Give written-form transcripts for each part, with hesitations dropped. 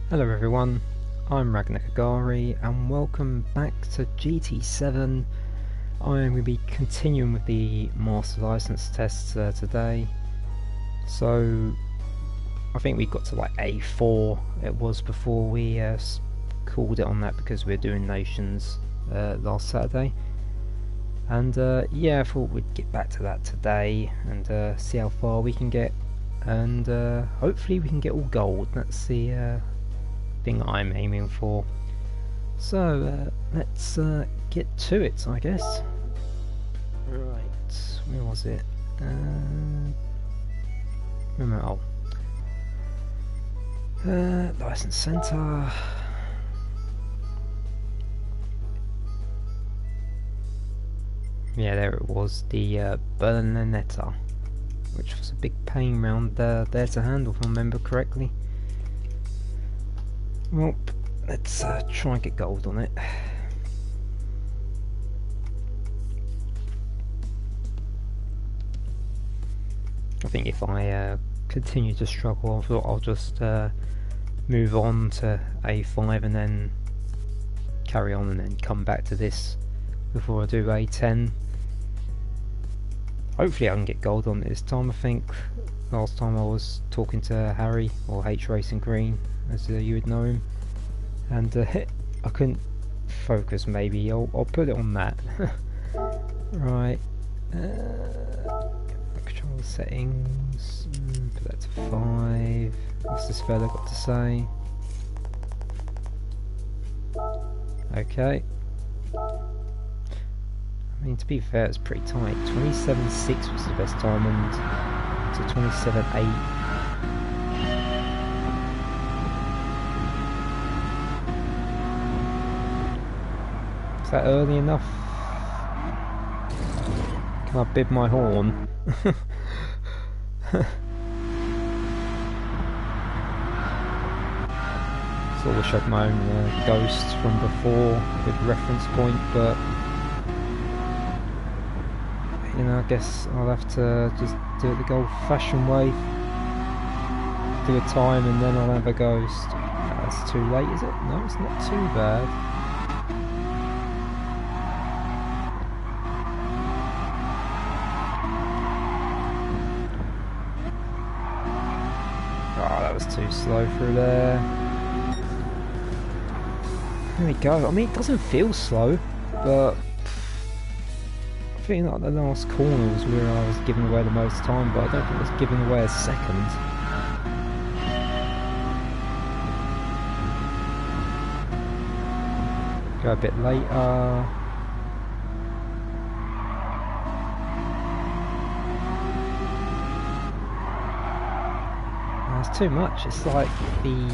Hello everyone, I'm Ragnakagari and welcome back to GT7. I'm going to be continuing with the Master License tests today. So I think we got to like A4 it was before we called it on that because we were doing Nations last Saturday. And yeah, I thought we'd get back to that today and see how far we can get, and hopefully we can get all gold. That's the thing I'm aiming for. So let's get to it, I guess. Right, where was it? Remember, license center. Yeah, there it was, the Berlinetta, which was a big pain round there to handle, if I remember correctly. Well, let's try and get gold on it. I think if I continue to struggle, I'll just move on to A5 and then carry on and then come back to this before I do A10. Hopefully I can get gold on it this time. I think last time I was talking to Harry, or H Racing Green as you would know him, and I couldn't focus. Maybe I'll put it on that. Right, control settings, put that to 5. What's this fella got to say? Okay, I mean, to be fair, it's pretty tight. 27.6 was the best time, and to 27.8. Is that early enough? Can I bid my horn? Sort of wish I had my own ghosts from before, a good reference point, but you know, I guess I'll have to just do it the old-fashioned way. Do a time and then I'll have a ghost. That's too late, is it? No, it's not too bad. Oh, that was too slow through there. There we go. I mean, it doesn't feel slow, but I think like the last corner was where I was giving away the most time, but I don't think I was giving away a second. Go a bit later. That's too much. It's like the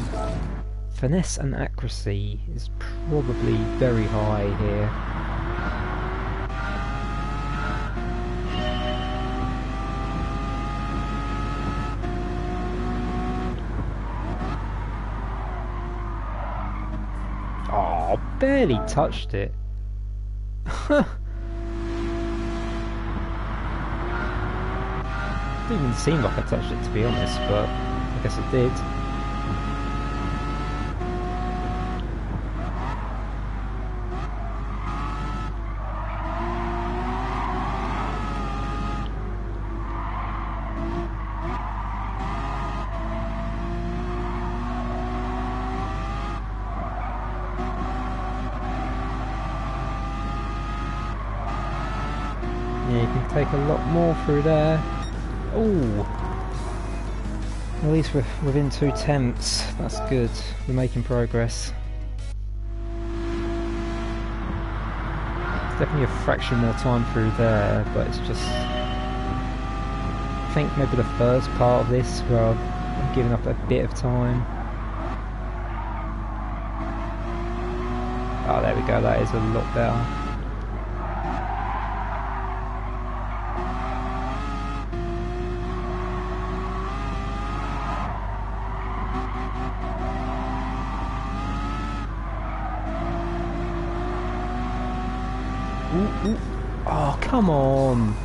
finesse and accuracy is probably very high here. Oh, barely touched it. Didn't even seem like I touched it, to be honest, but I guess it did. Yeah, you can take a lot more through there. Ooh, at least we're within 2 tenths. That's good. We're making progress. It's definitely a fraction more time through there, but it's just, I think maybe the first part of this where I'm giving up a bit of time. Oh, there we go. That is a lot better. Ooh, ooh. Oh, come on.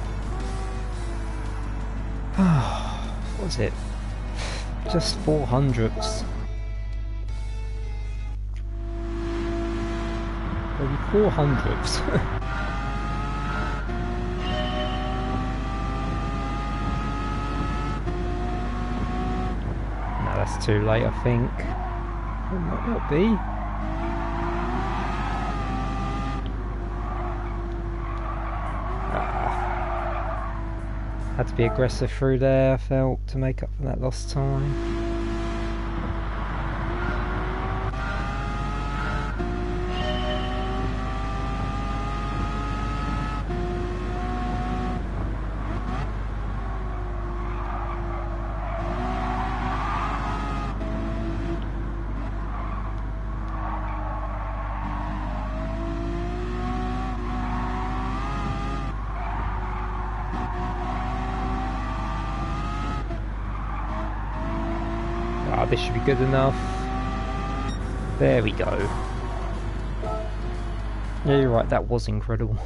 What was it? Just 400s. Maybe 400ths. No, that's too late, I think. It might not be. Had to be aggressive through there, I felt, to make up for that lost time. This should be good enough. There we go. Yeah, you're right, that was incredible.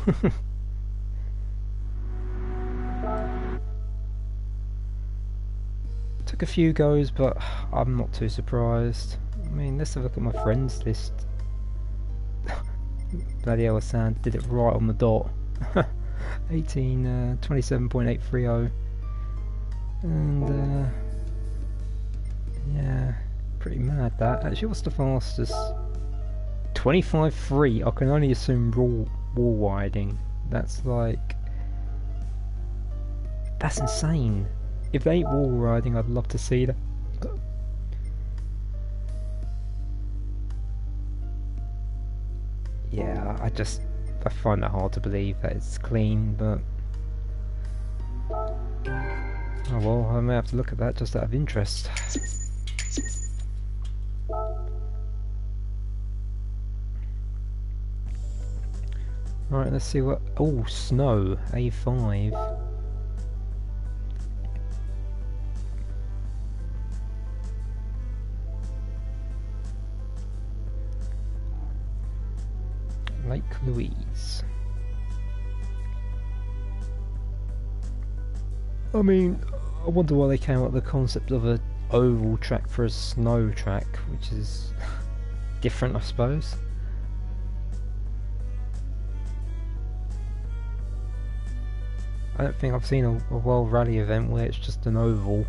Took a few goes, but I'm not too surprised. I mean, let's have a look at my friends list. Bloody hell, Sam did it right on the dot. 27.830. And yeah, pretty mad that. Actually, what's the fastest? 25.3. I can only assume wall riding. That's like... That's insane. If they ain't wall riding, I'd love to see that. Yeah, I find that hard to believe that it's clean, but... Oh well, I may have to look at that just out of interest. Right, let's see what... Oh, snow, A5. Lake Louise. I mean, I wonder why they came up with the concept of an oval track for a snow track, which is different, I suppose. I don't think I've seen a World Rally event where it's just an oval.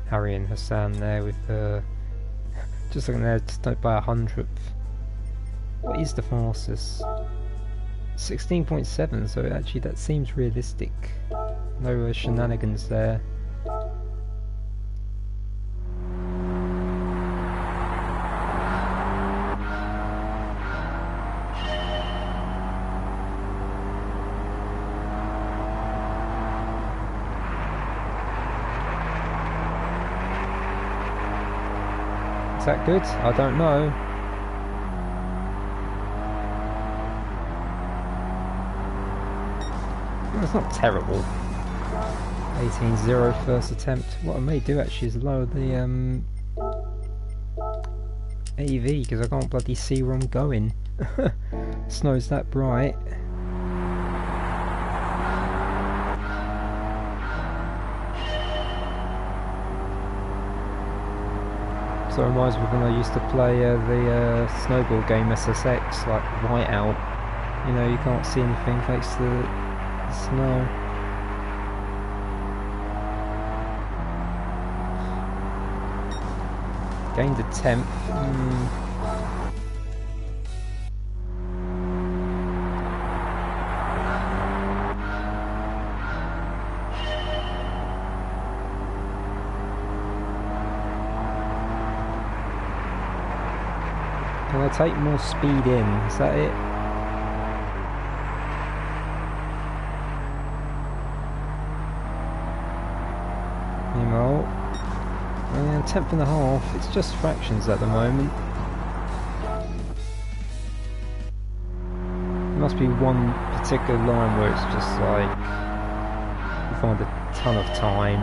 Harry and Hassan there with just looking there, just don't by 100th. What is the fastest? 16.7, so actually that seems realistic. No shenanigans there. Is that good? I don't know. It's not terrible. 18-0 first attempt. What I may do actually is lower the AV because I can't bloody see where I'm going. Snow's that bright. So it reminds me of when I used to play the snowboard game SSX, like Whiteout. You know, you can't see anything thanks to the snow. Gained a 10th. Can I take more speed in? Is that it? Meanwhile, 10th and a half. It's just fractions at the moment. There must be one particular line where it's just like you find a ton of time.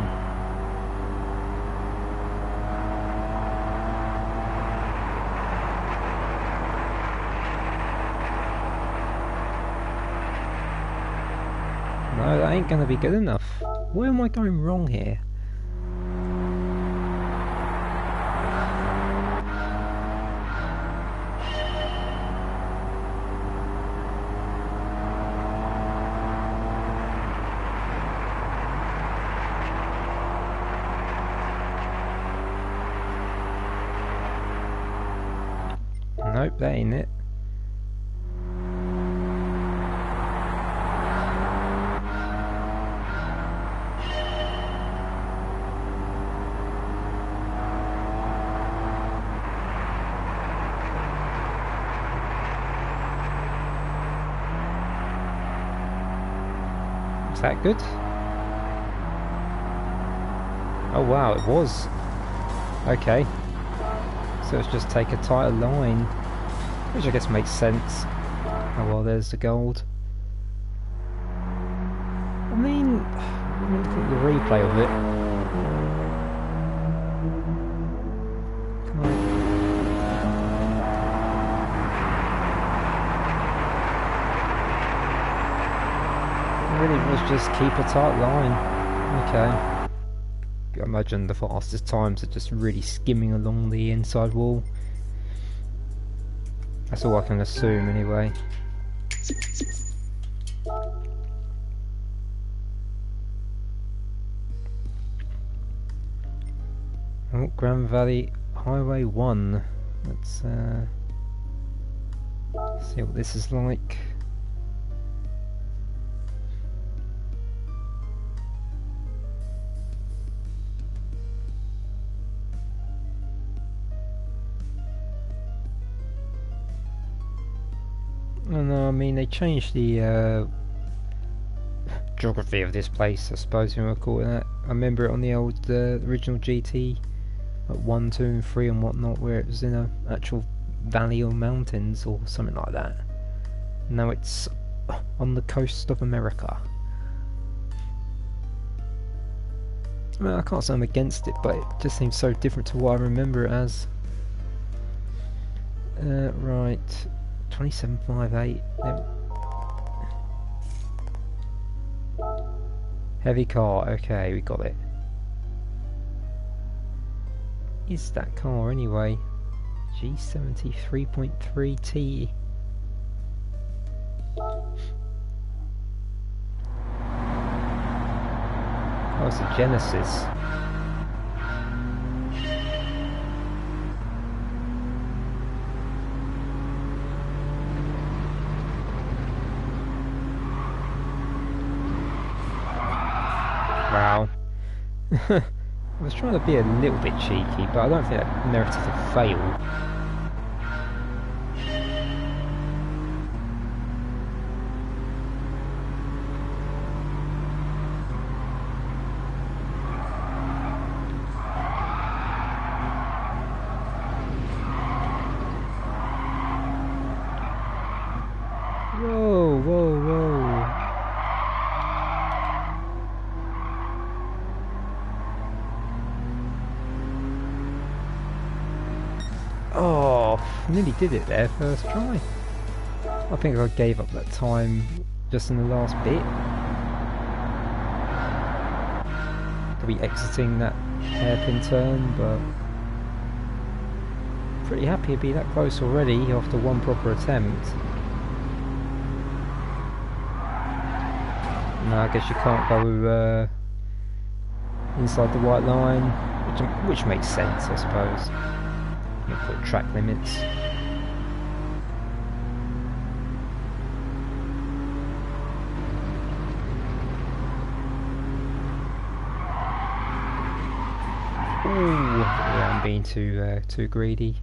that ain't gonna be good enough. Where am I going wrong here? Nope, that ain't it. Is that good? Oh wow, it was. Okay. So let's just take a tighter line. Which I guess makes sense. Oh well, there's the gold. I mean, look at the replay of it. Come on. It really was just keep a tight line. Okay. I imagine the fastest times are just really skimming along the inside wall. That's all I can assume anyway. Oh, Grand Valley Highway 1. Let's see what this is like. Oh no, I mean they changed the geography of this place, I suppose you want to call it that. I remember it on the old original GT, like 1, 2 and 3 and whatnot, where it was in a actual valley or mountains or something like that. Now it's on the coast of America. I mean, I can't say I'm against it, but it just seems so different to what I remember it as. Right. 2758. Heavy car, okay, we got it. Is that car anyway? G73.3T. Oh, it's a Genesis. Wow. I was trying to be a little bit cheeky, but I don't think that merited a fail. Whoa, whoa, whoa. Oh, nearly did it there, first try. I think I gave up that time just in the last bit. Probably exiting that hairpin turn, but pretty happy to be that close already after one proper attempt. No, I guess you can't go inside the white line, which makes sense, I suppose. You put track limits. Ooh, yeah, I'm being too greedy.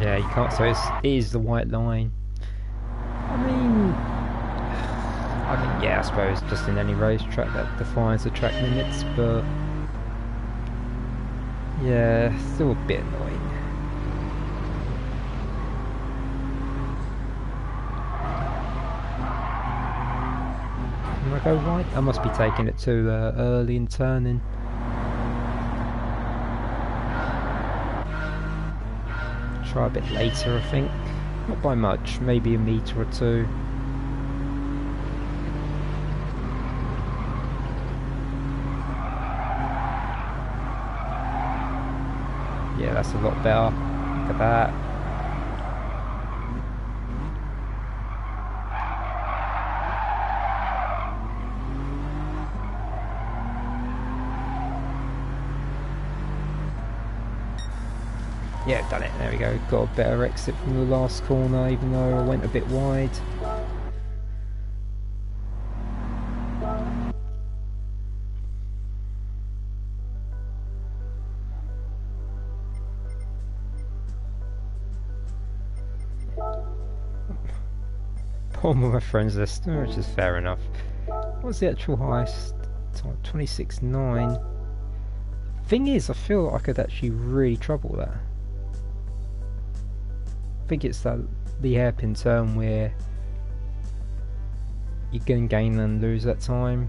Yeah, you can't. So it is the white line. I mean, yeah, I suppose just in any racetrack that defines the track limits, but yeah, still a bit annoying. I go wide? I must be taking it too early and turning. Try a bit later, I think. Not by much, maybe a metre or two. Yeah, that's a lot better. Look at that. Yeah, done it. There we go. Got a better exit from the last corner, even though I went a bit wide. Bottom of my friends list, which is fair enough. What's the actual highest time? 26.9. Thing is, I feel like I could actually really trouble that. I think it's that the hairpin turn where you can gain and lose that time.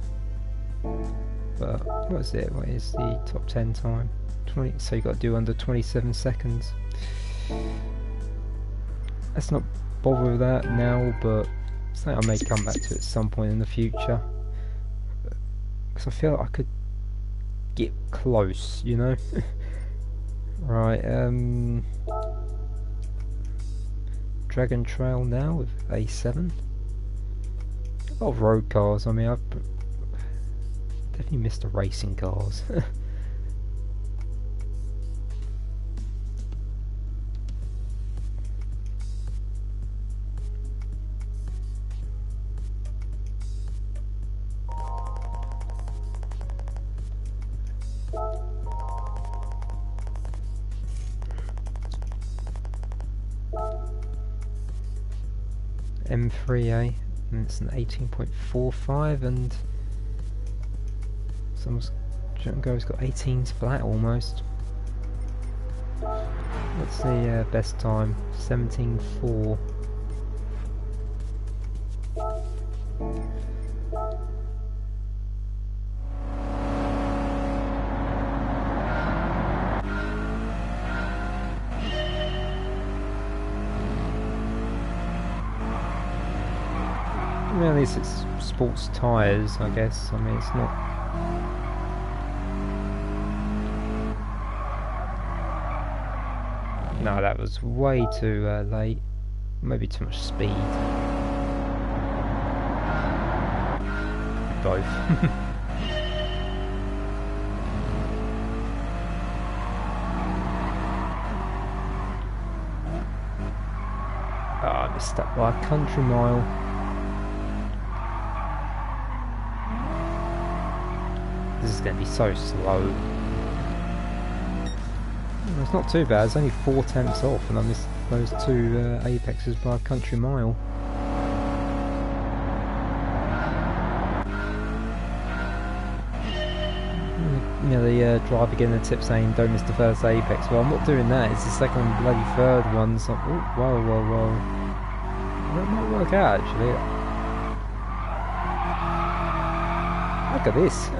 But what is it? What is the top 10 time? 20. So you got to do under 27 seconds. Let's not bother with that now, but something I may come back to at some point in the future. Because I feel like I could get close, you know. Right. Dragon Trail now with A7. A lot of road cars. I mean, I've definitely missed the racing cars. M3A, and it's an 18.45, and someone's Django's got 18 flat almost. What's the best time? 17.4. At least it's sports tyres, I guess. I mean, it's not. No, that was way too late. Maybe too much speed. Both. I missed that by a country mile. This is going to be so slow. It's not too bad, it's only 4 tenths off, and I missed those two apexes by a country mile. You know, the driver getting the tip saying don't miss the first apex. Well, I'm not doing that, it's the second and bloody third one, so oh, whoa. That might work out actually. Look at this.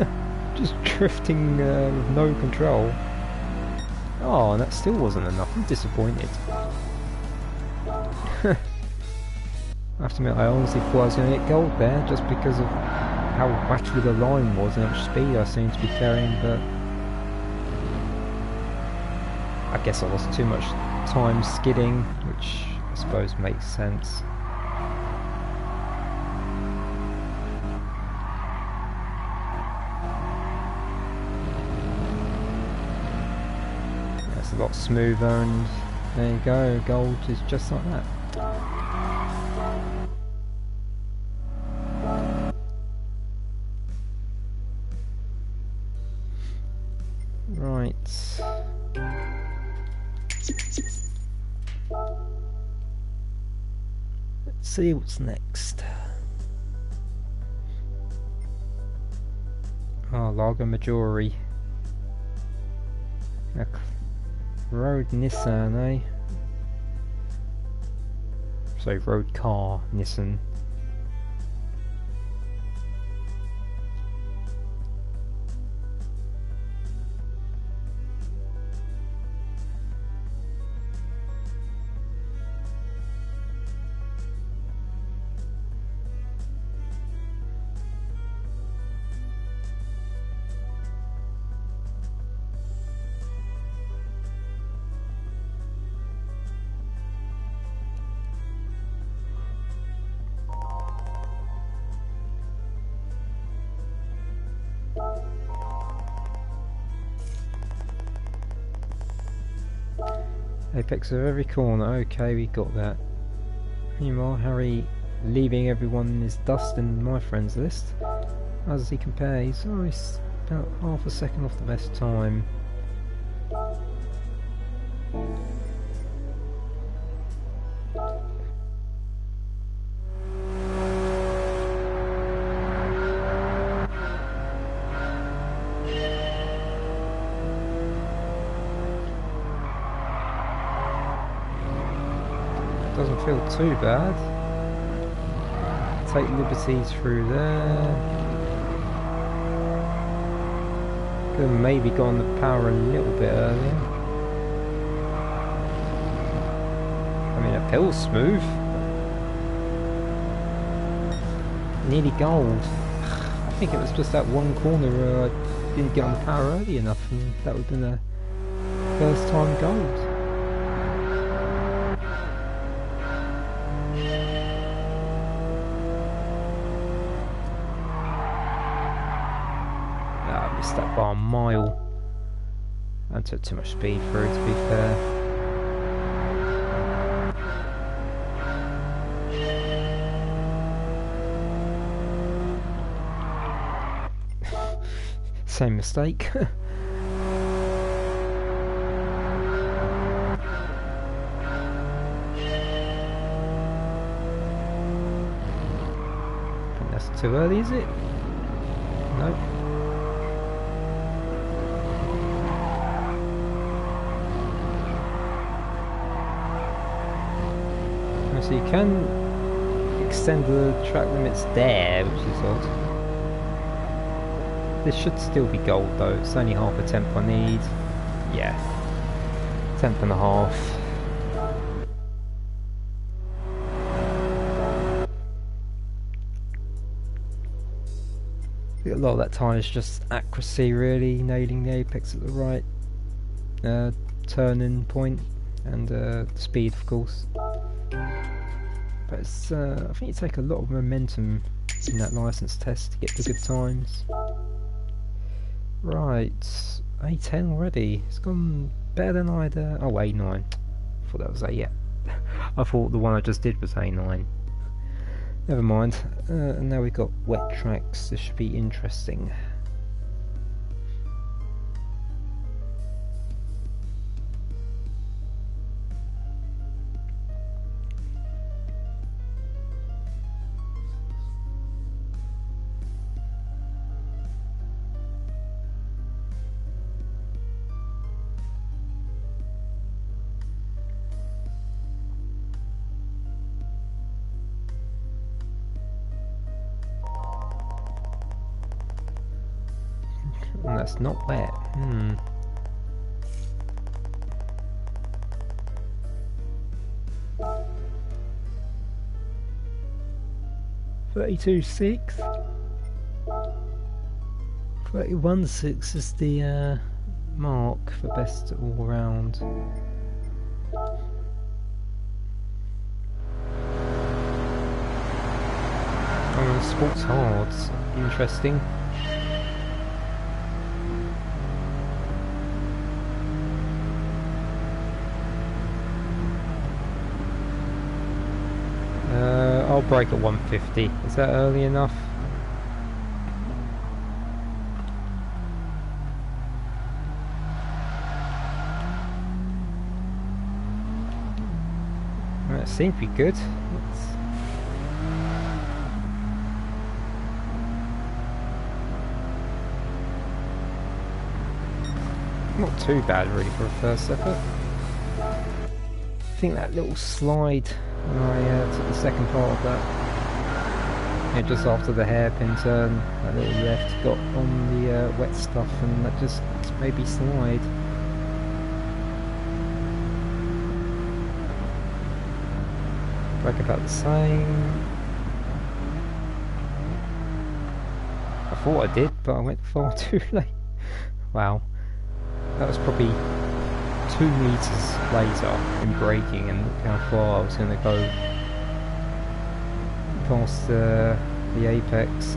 Just drifting with no control. Oh, and that still wasn't enough. I'm disappointed. I have to admit, I honestly thought I was going to get gold there, just because of how watery the line was and how much speed I seemed to be carrying, but I guess I lost too much time skidding, which I suppose makes sense. A lot smoother, and there you go, gold is just like that. Right. Let's see what's next. Oh, Lago Maggiore. Road Nissan, eh? So road car Nissan. Apex of every corner. Okay, we got that. Meanwhile, Harry leaving everyone in his dust in my friends list. How does he compare? He's about half a second off the best time. Doesn't feel too bad. Take liberties through there. Could have maybe gone the power a little bit earlier. I mean, it feels smooth. Nearly gold. I think it was just that one corner where I didn't get on the power early enough, and that would have been a first time gold. That by a mile. I took too much speed through, to be fair. Same mistake. I think that's too early, is it? Nope. So you can extend the track limits there, which is odd. This should still be gold though, it's only half a tenth I need. Yeah, tenth and a half. A lot of that time is just accuracy really, nailing the apex at the right turning point, and speed of course. But it's, I think you take a lot of momentum in that license test to get the good times. Right, A10 already. It's gone better than I'd... oh, A9. I thought that was A, yeah. I thought the one I just did was A9. Never mind. And now we've got wet tracks. This should be interesting. And that's not wet. 32.6. 31.6 is the mark for best all round. Oh, sports hard. Interesting. I'll break at 150. Is that early enough? That seemed to be good. Not too bad really for a first effort. I think that little slide when I took the second part of that, yeah, just after the hairpin turn, that little left got on the wet stuff and that just made me slide. Brake about the same. I thought I did, but I went far too late. Wow. That was probably 2 meters later in braking, and look how far I was going to go past the apex.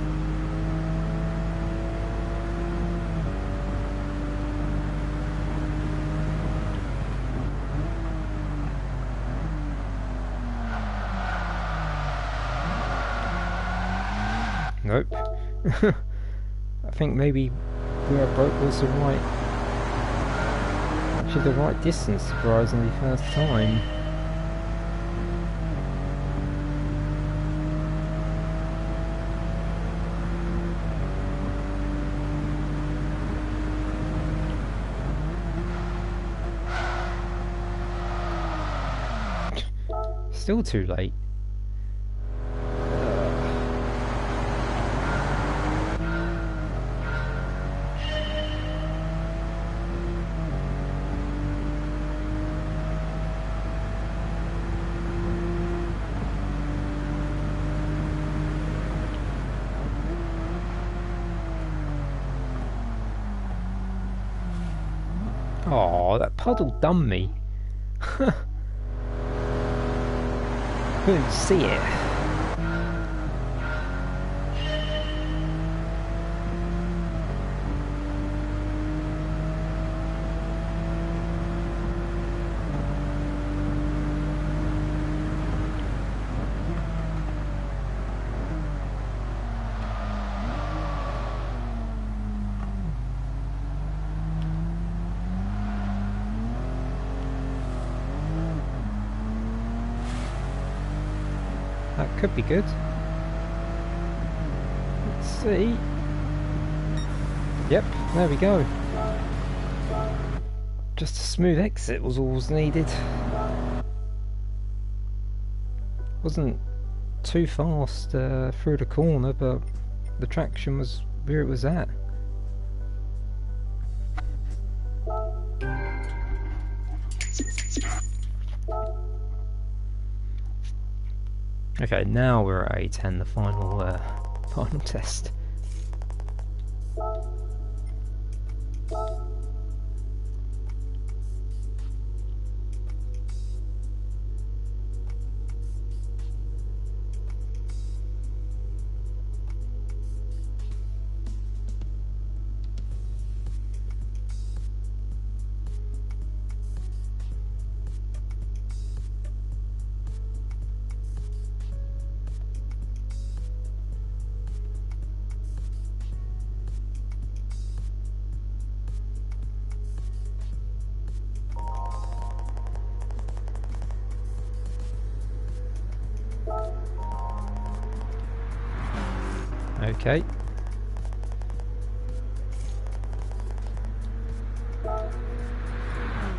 Nope. I think maybe where I broke was the right distance, surprisingly, first time. Still too late. Oh, that puddle done me. Couldn't see it. That could be good. Let's see. Yep, there we go. Just a smooth exit was all was needed. Wasn't too fast through the corner, but the traction was where it was at. Okay, now we're at A10, the final test. Okay.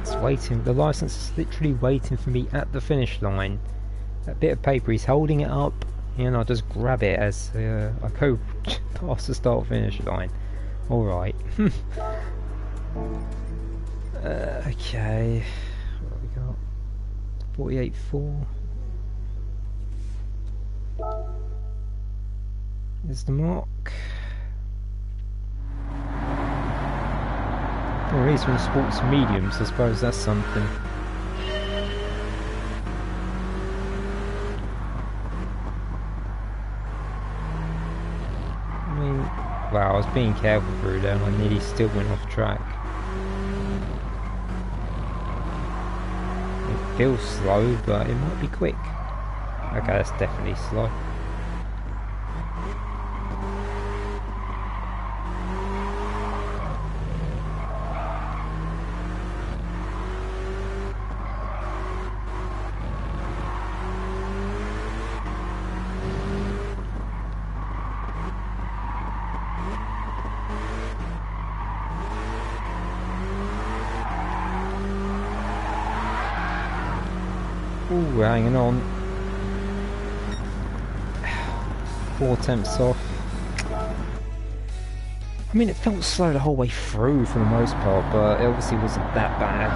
It's waiting. The license is literally waiting for me at the finish line. That bit of paper, he's holding it up, and I just grab it as I go past the start finish line. Alright. Okay. What have we got? 48.4. There's the mark. Oh, he's from sports mediums, I suppose that's something. I mean, wow, I was being careful through there and I nearly still went off track. It feels slow, but it might be quick. Okay, that's definitely slow. Ooh, we're hanging on. 4 attempts off. I mean, it felt slow the whole way through for the most part, but it obviously wasn't that bad.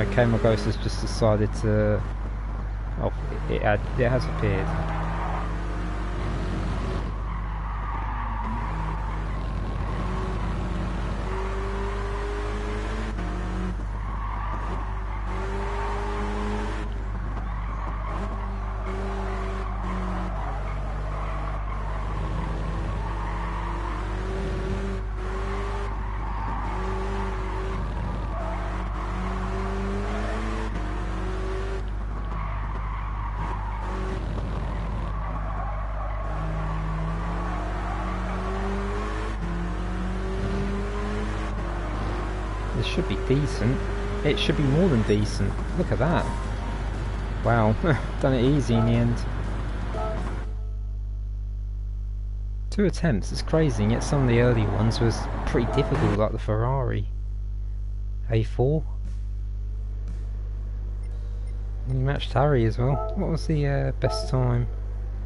Okay, my ghost has just decided to... Oh, it has appeared. should be decent. It should be more than decent. Look at that. Wow, done it easy in the end. 2 attempts, it's crazy, and yet some of the early ones was pretty difficult, like the Ferrari. A4. You matched Harry as well. What was the best time?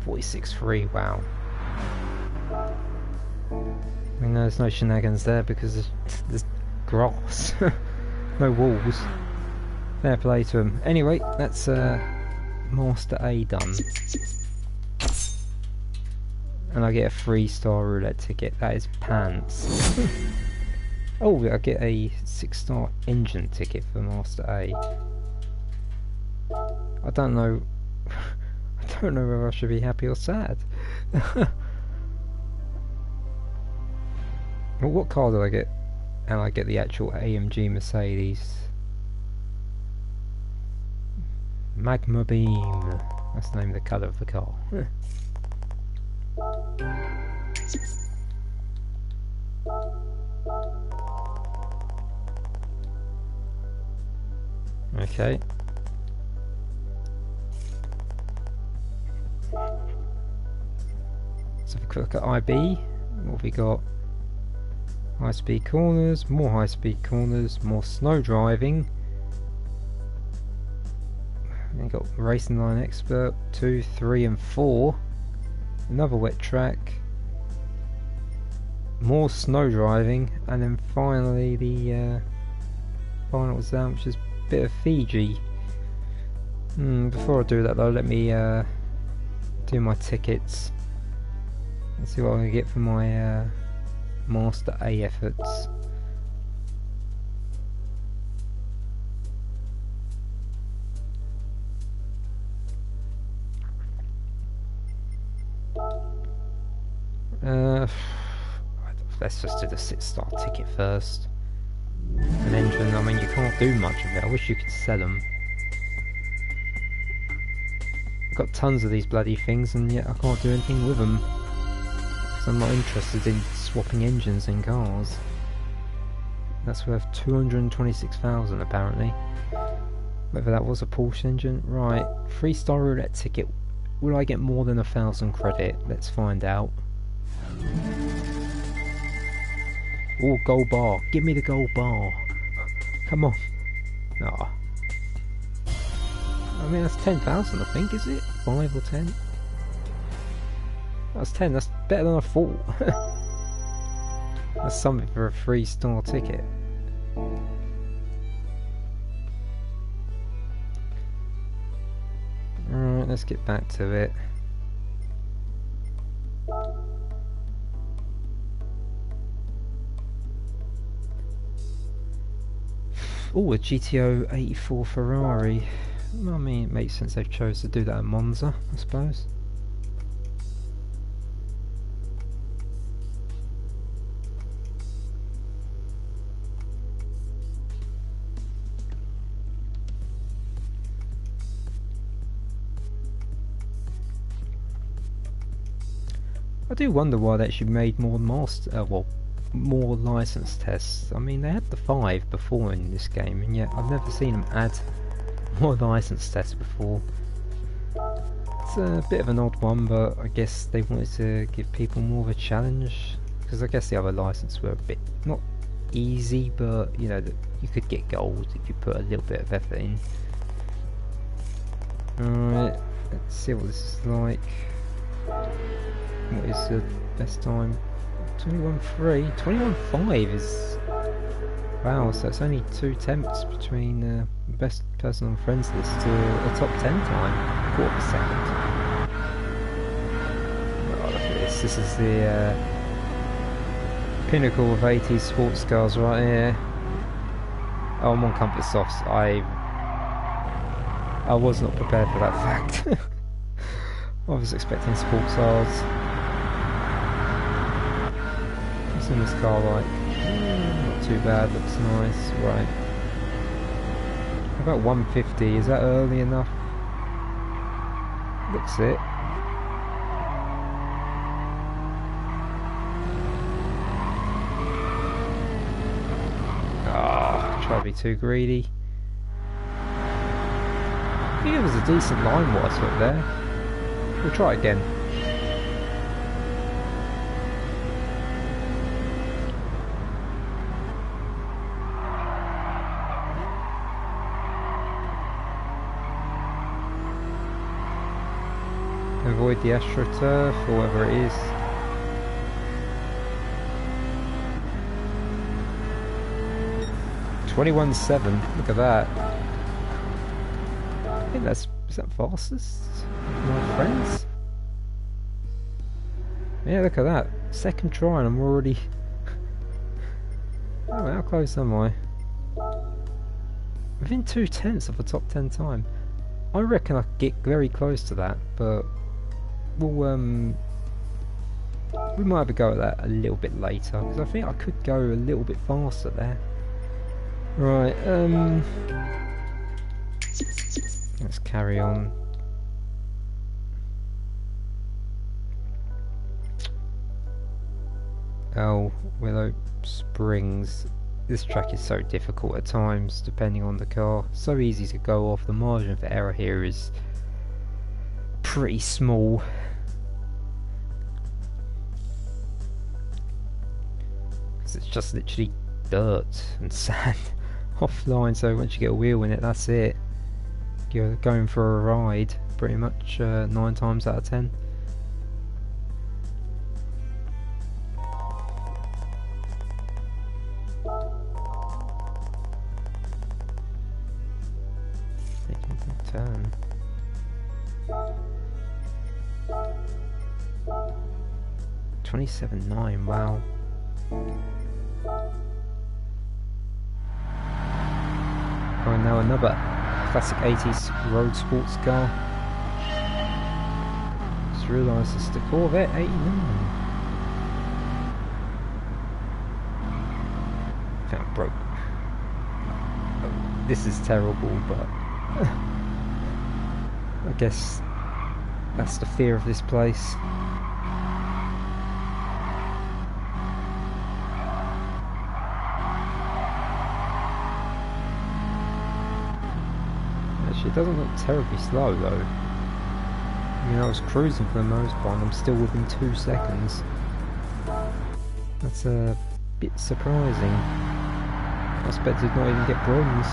46.3, wow. I mean, there's no shenanigans there because there's grass. No walls. Fair play to him. Anyway, that's Master A done. And I get a 3-star roulette ticket. That is pants. Oh, I get a 6-star engine ticket for Master A. I don't know. I don't know whether I should be happy or sad. Well, what car do I get? And I get the actual AMG Mercedes. Magma Beam. That's the name of the colour of the car. Okay. So if we look at IB, what have we got? High speed corners, more high speed corners, more snow driving. Then got Racing Line Expert 2, 3 and 4. Another wet track. More snow driving, and then finally the final exam, which is a bit of Fiji. Before I do that though, let me do my tickets. Let's see what I'm going to get for my Master A efforts. Let's just do the 6-star ticket first. An engine, I mean, you can't do much of it. I wish you could sell them. I've got tons of these bloody things and yet I can't do anything with them. Because I'm not interested in swapping engines in cars. That's worth 226,000 apparently. Whether that was a Porsche engine. Right, 3-star roulette ticket. Will I get more than 1,000 credit? Let's find out. Oh, gold bar. Give me the gold bar. Come on. Nah. I mean, that's 10,000 I think, is it? 5 or 10? That's 10, that's better than I thought. That's something for a 3-star ticket. Alright, let's get back to it. Oh, a GTO 84 Ferrari. I mean, it makes sense they've chose to do that at Monza, I suppose. I do wonder why they actually made more more license tests. I mean, they had the 5 before in this game, and yet I've never seen them add more license tests before. It's a bit of an odd one, but I guess they wanted to give people more of a challenge, because I guess the other licenses were a bit, not easy, but you know, that you could get gold if you put a little bit of effort in. Alright, let's see what this is like. What is the best time? 21.3, 21.5 is... Wow, so it's only 2 attempts between the best person on friends list to a top 10 time, quarter second. Oh, look at this, this is the pinnacle of 80s sports cars right here. Oh, I'm on comfort softs. I was not prepared for that fact. I was expecting sports cars. What's in this car like? Not too bad, looks nice. Right. How about 150? Is that early enough? Looks it. Ah, trying to be too greedy. I think it was a decent line what I took there. We'll try again. Avoid the AstroTurf or whatever it is. .21.7, look at that. I think is that fastest? My friends? Yeah, look at that. Second try and I'm already... Oh, how close am I? Within 2/10 of a top 10 time. I reckon I could get very close to that, but we'll we might have a go at that a little bit later, because I think I could go a little bit faster there. Right, let's carry on. Oh, Willow Springs. This track is so difficult at times, depending on the car. So easy to go off. The margin for error here is pretty small. Because it's just literally dirt and sand offline, so once you get a wheel in it, that's it. You're going for a ride, pretty much 9 times out of 10. Turn. $27.9, wow. Oh, now another classic 80s road sports car. Just realised it's the Corvette 89. I think I broke. Oh, this is terrible, but I guess that's the fear of this place. Actually, it doesn't look terribly slow though. I mean, I was cruising for the most part and I'm still within 2 seconds. That's a bit surprising. I expected not even get bronze.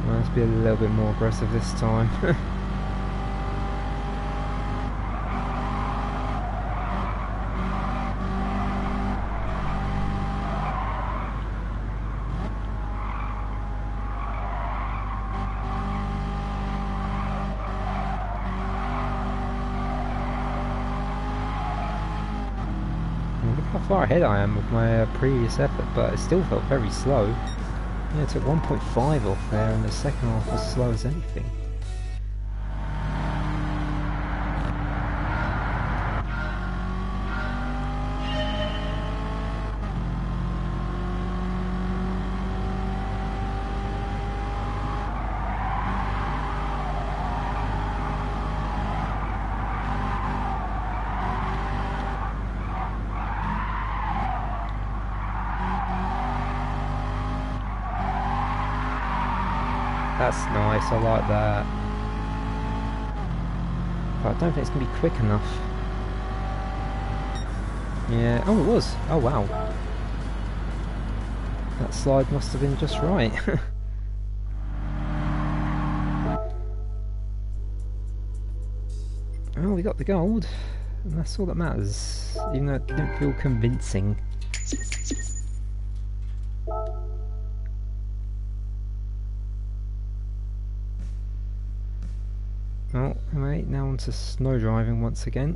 Let's be a little bit more aggressive this time. Look how far ahead I am with my previous effort, but it still felt very slow. Yeah, it took 1.5 off there, and the second half was slow as anything. That's nice, I like that. But I don't think it's going to be quick enough. Yeah, oh it was. Oh wow. That slide must have been just right. Oh, we got the gold. And that's all that matters. Even though it didn't feel convincing. Oh, right, now on to snow driving once again.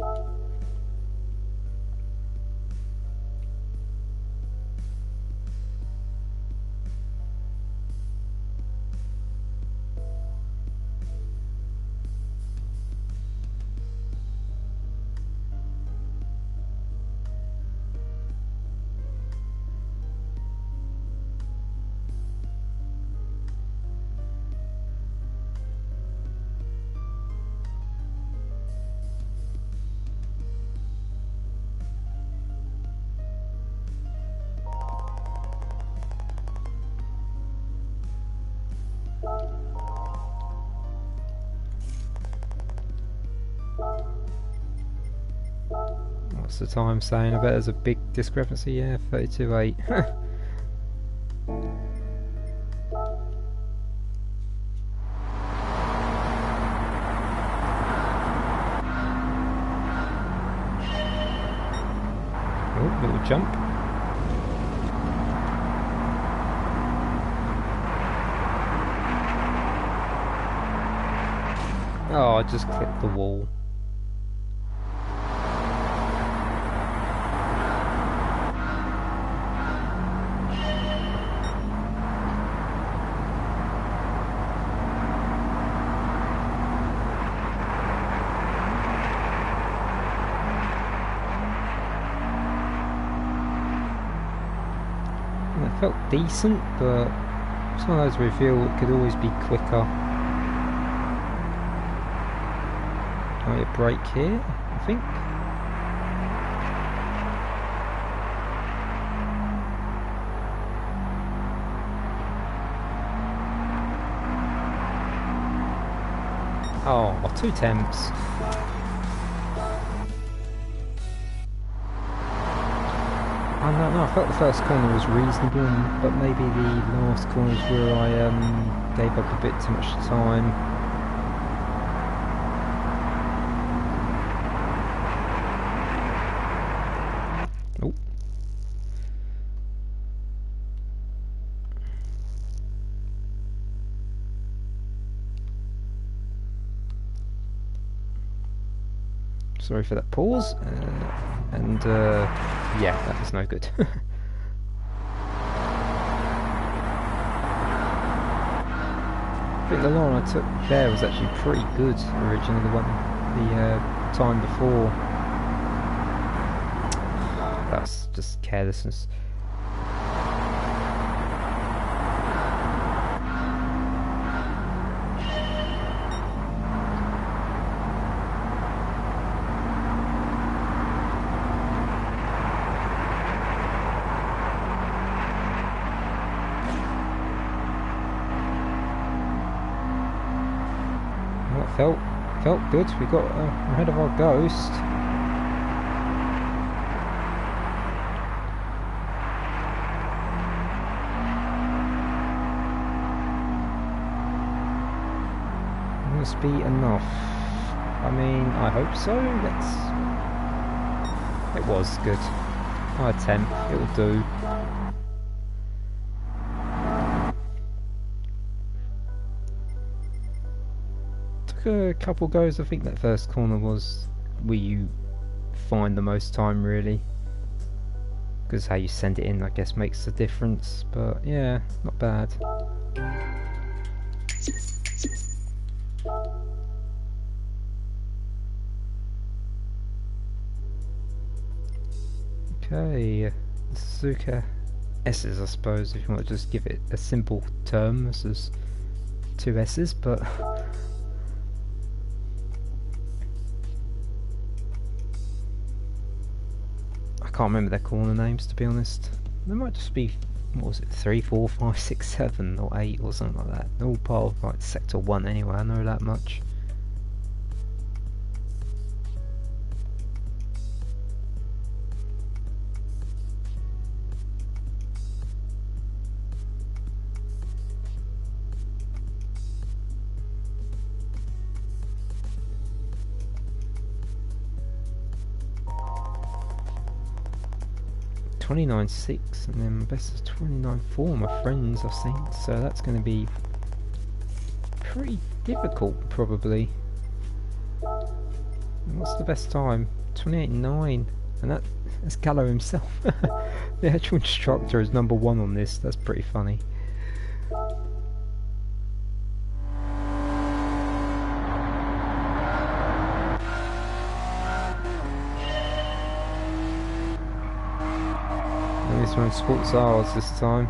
What's the time saying? I bet there's a big discrepancy. Yeah, 32.8. Oh, little jump. Oh, I just clipped the wall. It felt decent, but it's one of those where you feel it could always be quicker. A brake here, I think. Oh, 2 temps. I don't know, I felt the first corner was reasonable, but maybe the last corner is where I gave up a bit too much time. Oh. Sorry for that pause. Yeah, that was no good. I think the line I took there was actually pretty good originally, the time before. That's just carelessness. Felt good. We got ahead of our ghost. Must be enough. I mean, I hope so. It was good. I attempt. It'll do. A couple goes. I think that first corner was where you find the most time, really, because how you send it in, I guess, makes the difference. But yeah, not bad. Okay, Suzuka S's, I suppose, if you want to just give it a simple term. This is 2 S's, but I can't remember their corner names, to be honest. There might just be, what was it, 3, 4, 5, 6, 7 or 8 or something like that. They're all part of like Sector 1 anyway, I know that much. .29.6 and then best is 29.4 my friends I've seen, so that's going to be pretty difficult probably. And what's the best time? 28.9, and that's Gallo himself. The actual instructor is number 1 on this. That's pretty funny. This one sports ours this time.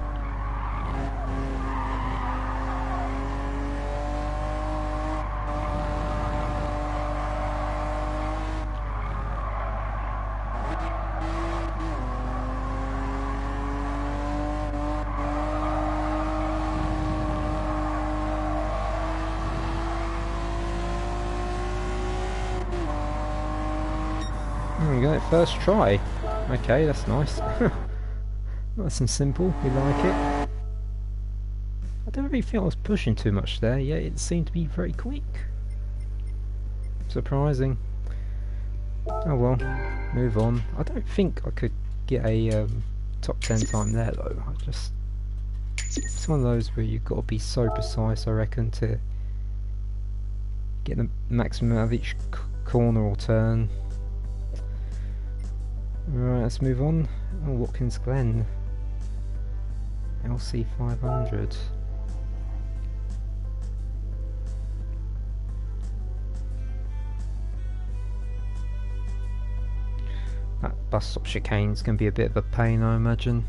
There we go, first try. Okay, that's nice. Nice and simple, we like it. I don't really feel I was pushing too much there, yet it seemed to be very quick. Surprising. Oh well, move on. I don't think I could get a top 10 time there though. It's one of those where you've got to be so precise, I reckon, to get the maximum out of each corner or turn. Right, let's move on. Oh, Watkins Glen. LC 500. That bus stop chicane's going to be a bit of a pain, I imagine.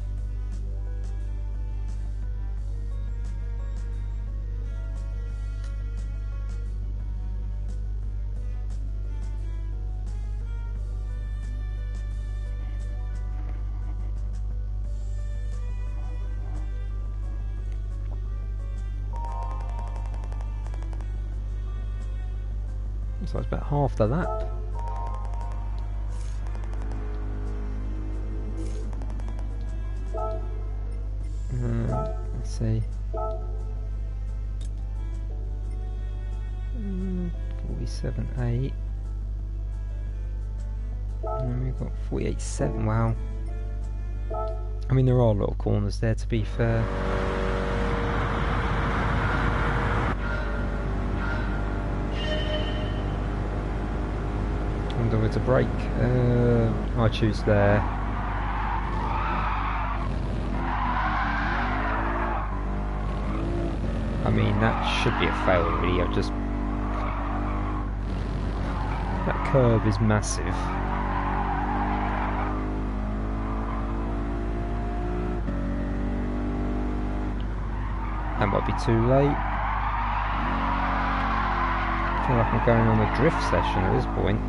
So it's about half the lap. Let's see. 47.8. And then we've got 48.7. Wow. I mean, there are a lot of corners there, to be fair. I wonder where to brake. I choose there. I mean, that should be a fail, really. That curve is massive. That might be too late. I feel like I'm going on a drift session at this point.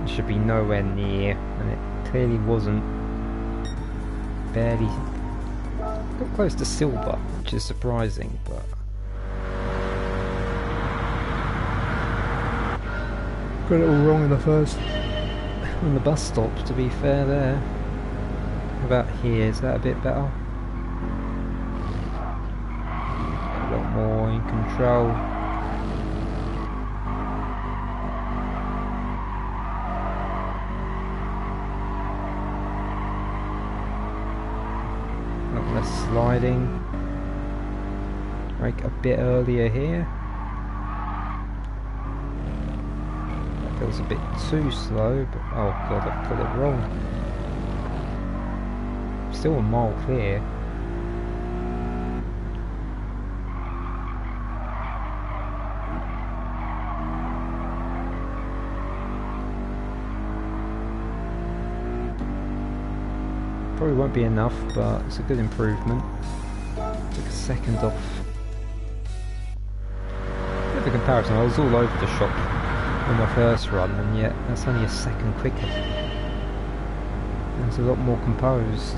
Should be nowhere near, and it clearly wasn't. Barely got close to silver, which is surprising, but got it all wrong in the first on the bus stop, to be fair there. How about here, is that a bit better? A lot more in control. Sliding. Brake a bit earlier here. That feels a bit too slow, but oh god, I've got it wrong. Still a mile clear. Probably won't be enough, but it's a good improvement. Took a second off. Bit of a comparison, I was all over the shop on my first run, and yet that's only a second quicker. And it's a lot more composed.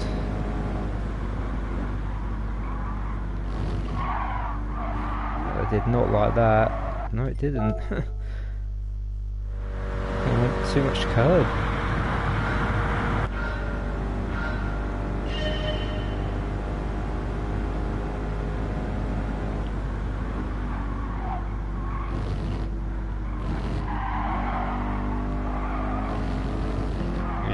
I did not like that. No, it didn't. It went too much curb.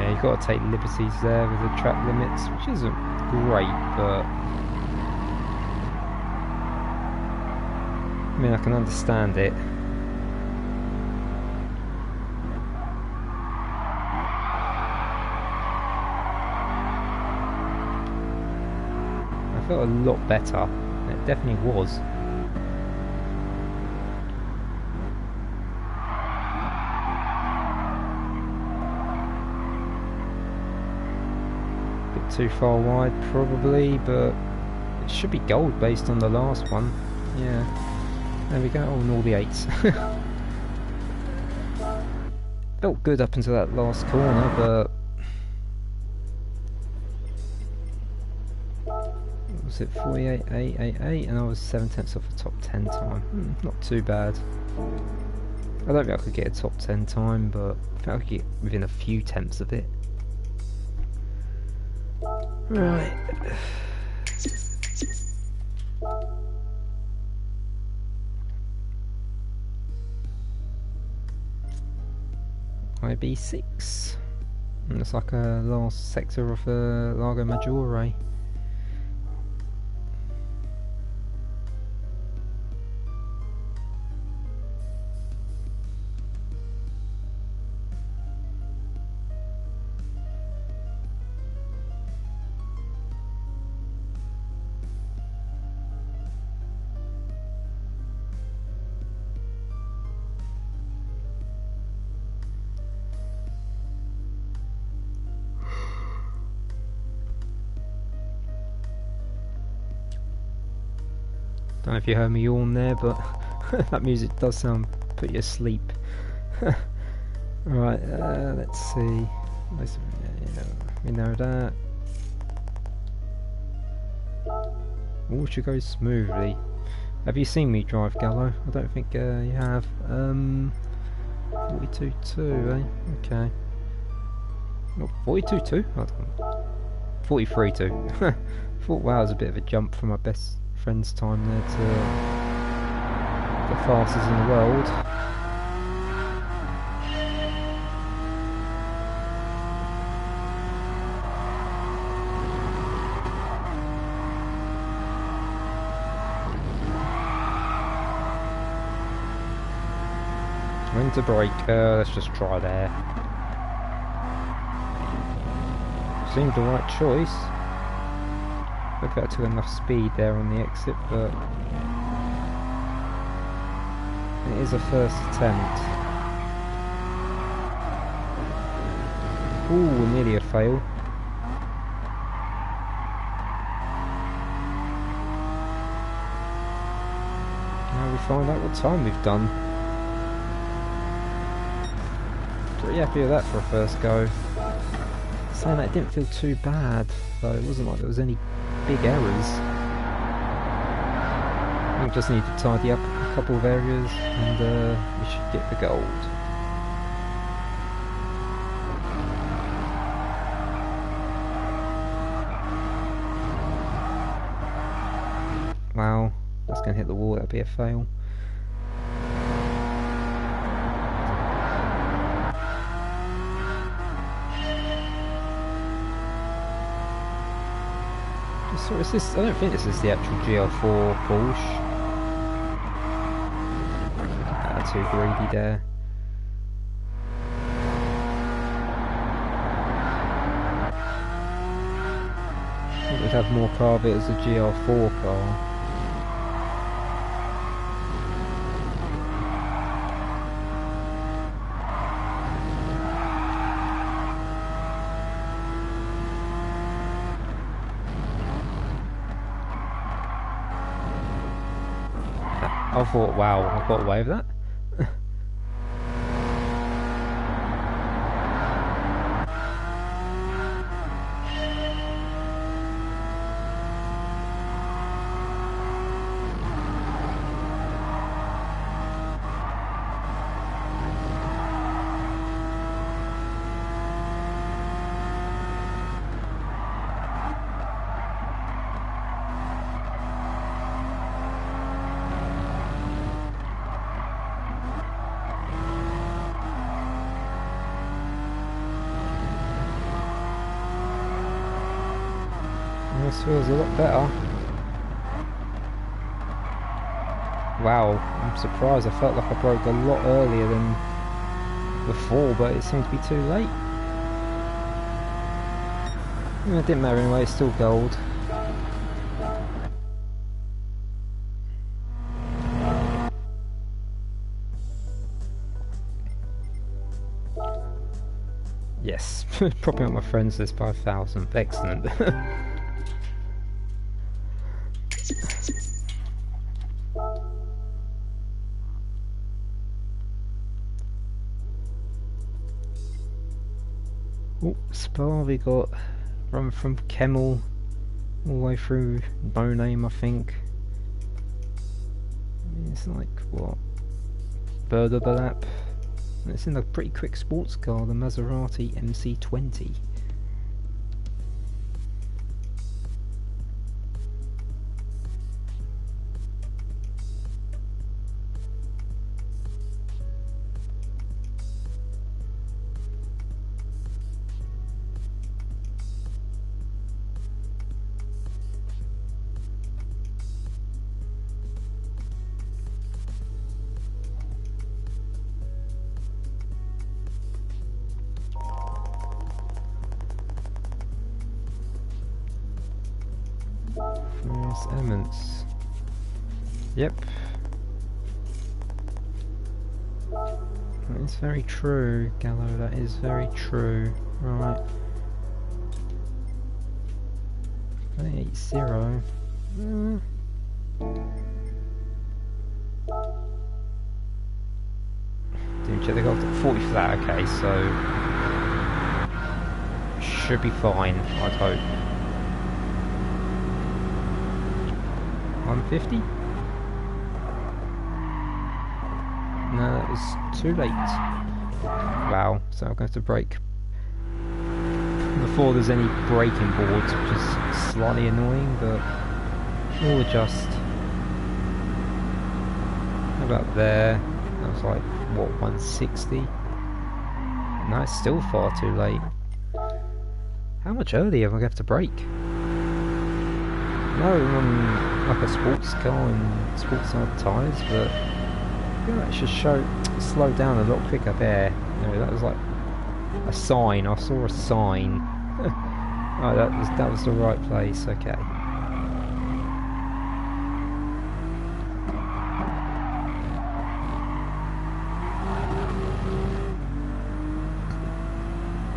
You've got to take liberties there with the track limits, which isn't great, but I mean, I can understand it. I felt a lot better. It definitely was. Too far wide probably, but it should be gold based on the last one. Yeah, there we go. Oh, and all the 8s. Felt good up until that last corner, but was it 48.888, and I was 7/10 off the top 10 time. Not too bad. I don't think I could get a top 10 time, but I think I could get within a few tenths of it. Right. IB6. And it's like a last sector of Lago Maggiore. Don't know if you heard me yawn there, but that music does put you asleep. Right, let's see. We know that. All should go smoothly. Have you seen me drive, Gallo? I don't think you have. 42.2, eh? Okay. Oh, 42.2? 43.2. Thought, wow, it was a bit of a jump from my best friend's time there to the fastest in the world. When to brake? Let's just try there. Seemed the right choice. Hopefully I took enough speed there on the exit, but it is a first attempt. Ooh, nearly a fail. Now we find out what time we've done. Pretty happy with that for a first go. Saying that, it didn't feel too bad, though. It wasn't like there was any big errors. We just need to tidy up a couple of areas and we should get the gold. Wow, that's going to hit the wall, that'll be a fail. So is this? I don't think this is the actual GL4 Porsche. Too greedy there. I think we'd have more car of it as a GL4 car. I thought, wow, I got away with that. This feels a lot better. Wow, I'm surprised. I felt like I broke a lot earlier than before, but it seemed to be too late. It didn't matter anyway, it's still gold. Yes, propping up my friends list by 1,000. Excellent. Oh, Spa, we got run from Kemmel all the way through No Name, I think. It's like, what, third of the lap? And it's in a pretty quick sports car, the Maserati MC20. There's Emmons. Yep. That is very true, Gallo, that is very true. Right. 8-0. Didn't check the goal to 40 flat, okay, so should be fine, I'd hope. 150? No, that was too late. Wow, so I'm going to have to brake before there's any braking boards, which is slightly annoying, but we'll adjust. How about there? That was like, what, 160? No, it's still far too late. How much earlier am I going to have to brake? No, I'm on like a sports car and sports side tyres, but I feel like it should slow down a lot quicker there. You know, that was like a sign. I saw a sign. Oh, that was the right place. Okay.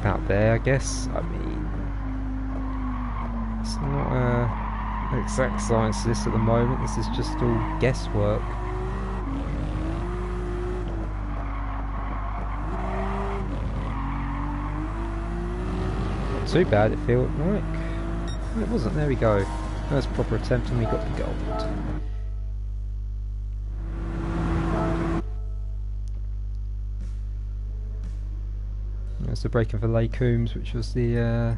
About there, I guess. I mean, it's not exact science this at the moment. This is just all guesswork. Not too bad, it feels like. Well, it wasn't. There we go. First proper attempt, and we got the gold. There's the braking for Lake Coombs, which was the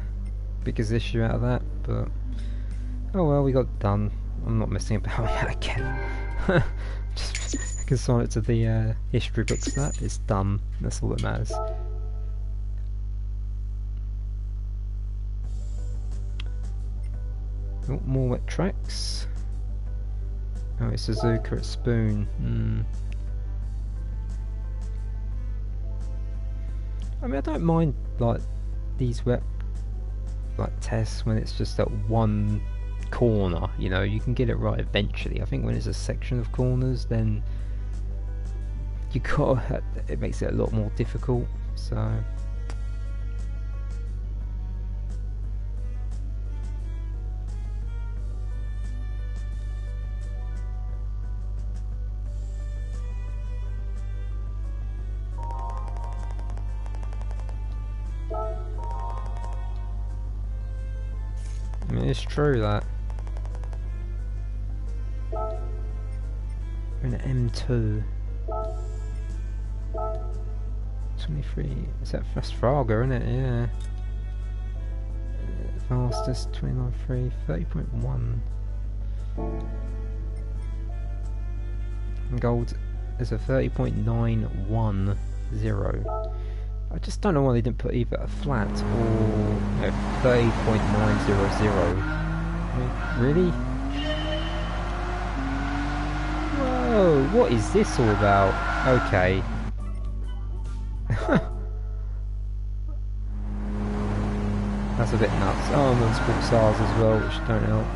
biggest issue out of that, but oh well, we got done. I'm not messing about with that again. Just consign it to the history books. That is done. That's all that matters. Oh, more wet tracks. Oh, it's Suzuka at Spoon. I mean, I don't mind like these wet like tests when it's just at one corner. You know, you can get it right eventually. I think when it's a section of corners, then you got it makes it a lot more difficult. So. I mean, it's true that we're in an M2 23, is that Fraga, isn't it? Yeah. Fastest 29.3, 30.1. Gold is a 30.910. I just don't know why they didn't put either a flat or 30.900. I mean, really? Whoa, what is this all about? Okay. That's a bit nuts. Oh, I'm on sports cars as well, which don't help.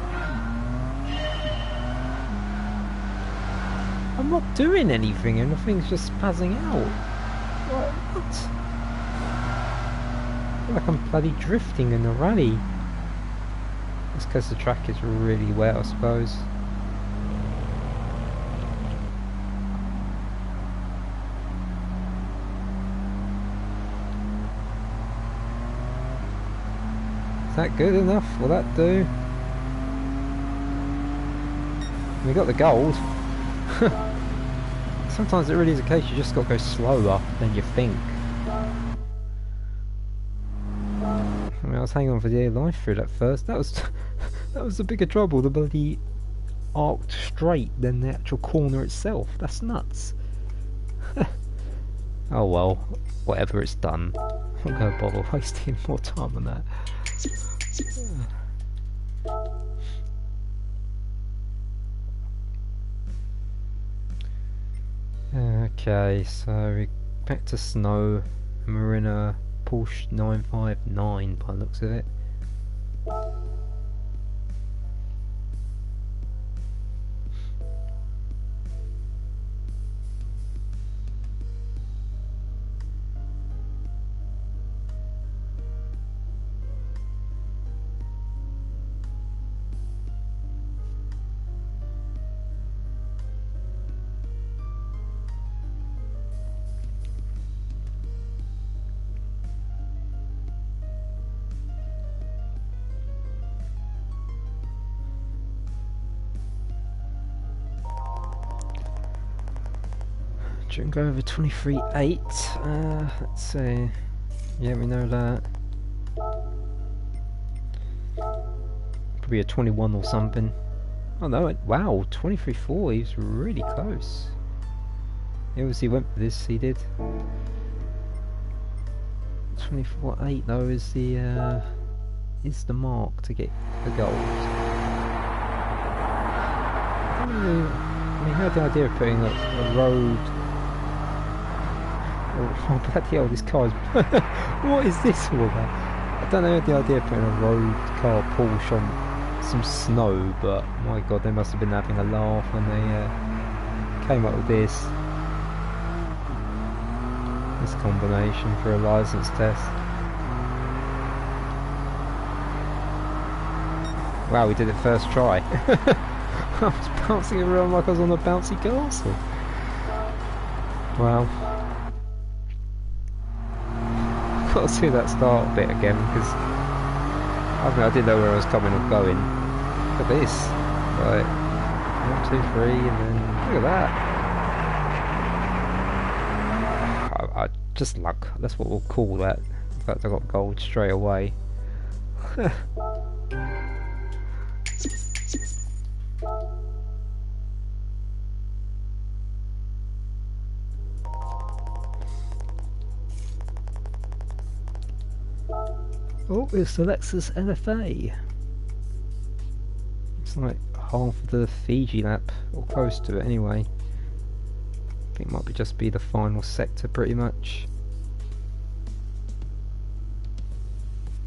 I'm not doing anything and the thing's just spazzing out. What? I feel like I'm bloody drifting in a rally. It's because the track is really wet, I suppose. Is that good enough? Will that do? We got the gold. Sometimes it really is a case you just got to go slower than you think. I mean, I was hanging on for dear life through that first. That was that was the bigger trouble. The bloody arced straight than the actual corner itself. That's nuts. Oh well, whatever, it's done. I'm not gonna bother wasting more time on that. Okay, so we're back to snow, and we're in a Porsche 959 by the looks of it. Shouldn't go over 23.8. Let's see. Yeah, we know that. Probably a 21 or something. Oh no, wow, 23.4. He was really close. He obviously went for this, he did. 24.8 though is the mark to get the gold. I mean, he had the idea of putting a road. Oh bloody hell, this car's... What is this all about? I don't know the idea of putting a road car Porsche on some snow, but my god, they must have been having a laugh when they came up with this combination for a license test. Wow, we did it first try. I was bouncing around like I was on a bouncy castle. Wow. Got to see that start bit again because I didn't know where I was coming or going. Look at this. Right. 1, 2, 3 and then look at that. I just luck. That's what we'll call that. In fact, I got gold straight away. Oh, it's the Lexus LFA. It's like half the Fiji lap, or close to it anyway. I think it might just be the final sector pretty much.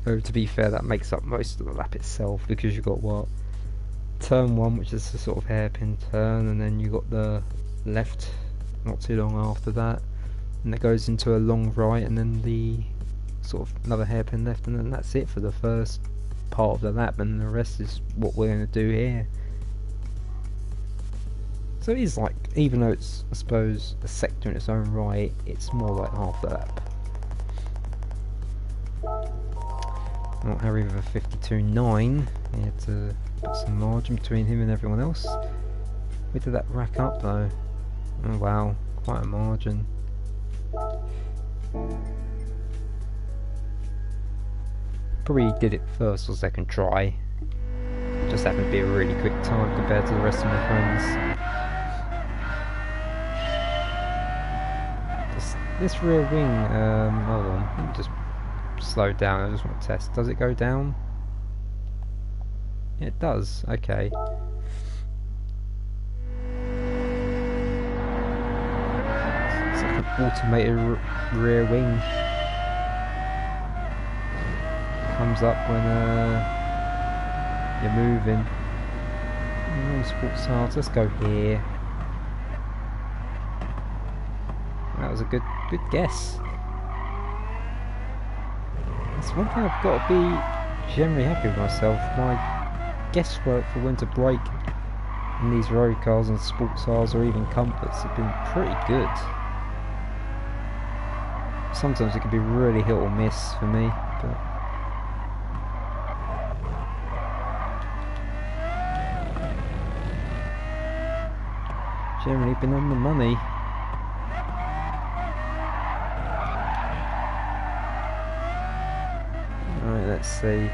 Though to be fair, that makes up most of the lap itself because you've got what? Turn 1, which is a sort of hairpin turn, and then you got the left not too long after that, and it goes into a long right, and then the sort of another hairpin left, and then that's it for the first part of the lap, and the rest is what we're going to do here. So it is like, even though it's I suppose a sector in its own right, it's more like half the lap. Not Harry with a 52.9. He had to put some margin between him and everyone else. Where did that rack up though? Oh wow, quite a margin. Probably did it first or second try. Just happened to be a really quick time compared to the rest of my friends. This rear wing, hold on, let me just slow down, I just want to test. Does it go down? Yeah, it does, okay. It's like an automated rear wing. Comes up when you're moving. Sports cards, let's go here. That was a good guess. That's one thing I've got to be generally happy with myself. My guesswork for when to brake in these road cars and sports cars or even comforts have been pretty good. Sometimes it can be really hit or miss for me, but generally been on the money. Alright, let's see.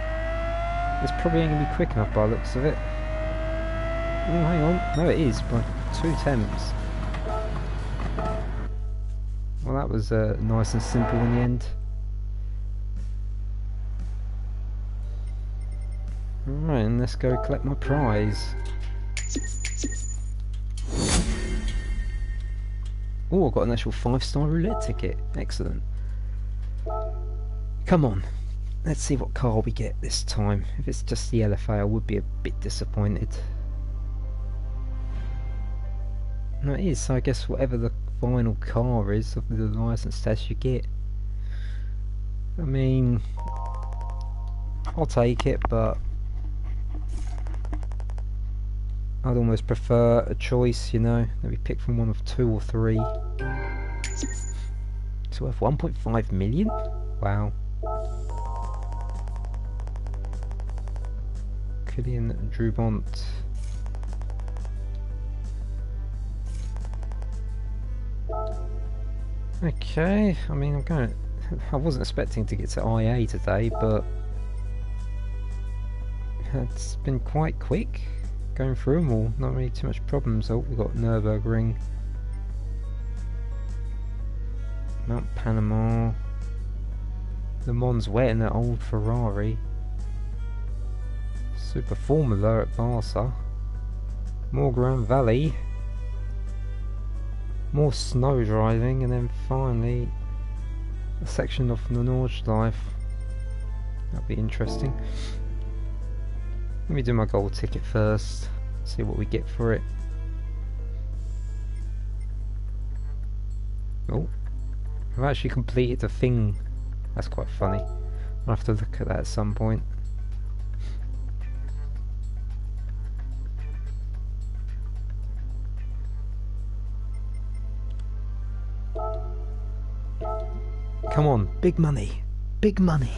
It's probably ain't going to be quick enough by the looks of it. Oh, hang on. No, it is, by 2 tenths. Well, that was nice and simple in the end. Alright, and let's go collect my prize. Oh, I've got an actual 5-star roulette ticket. Excellent. Come on. Let's see what car we get this time. If it's just the LFA, I would be a bit disappointed. No, it is, so I guess whatever the final car is of the license test you get. I mean, I'll take it, but I'd almost prefer a choice, you know, that we pick from one of 2 or 3. It's worth 1.5 million? Wow. Killian Drubont. Okay, I mean, I wasn't expecting to get to IA today, but it's been quite quick going through them all. Not really too much problems. Oh, we've got Nürburgring, Mount Panama, Le Mans wet in that old Ferrari, Super Formula at Barca, more Grand Valley, more snow driving, and then finally a section of the Nordschleife. That'll be interesting. Let me do my gold ticket first, see what we get for it. Oh, I've actually completed the thing. That's quite funny. I'll have to look at that at some point. Come on, big money, big money.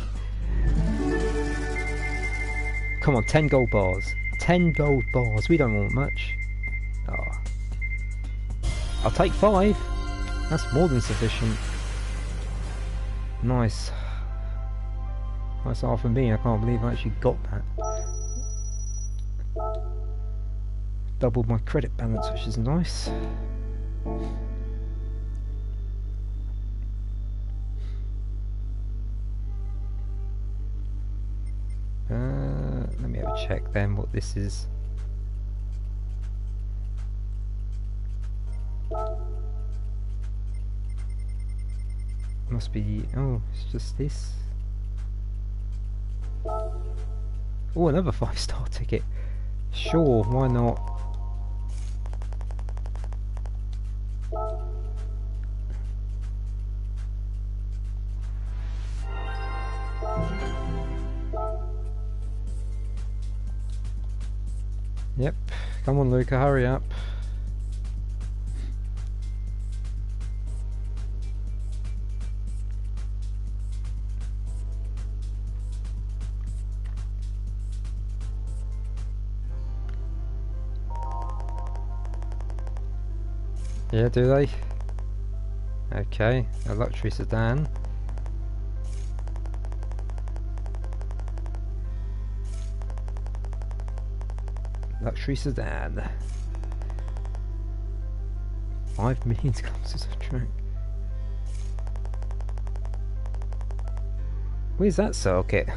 Come on, 10 gold bars. 10 gold bars. We don't want much. Oh. I'll take 5. That's more than sufficient. Nice. Nice half of me. I can't believe I actually got that. Doubled my credit balance, which is nice. Let me have a check then what this is. Must be, oh, it's just this. Oh, another 5-star ticket. Sure, why not? Yep, come on Luca, hurry up. Yeah, do they? Okay, a luxury sedan. Luxury sedan. 5 million kilometers of track. Where's that circuit?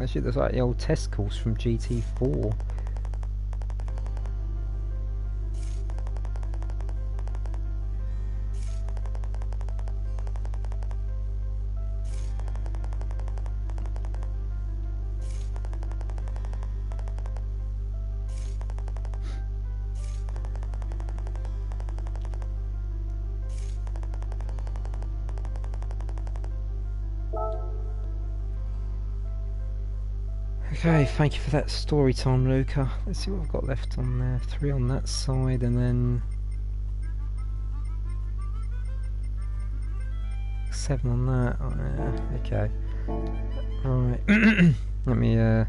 Actually, looks like the old test course from GT4. Okay, thank you for that story time, Luca. Let's see what I've got left on there. 3 on that side, and then 7 on that. Oh, yeah, okay. Right. Let me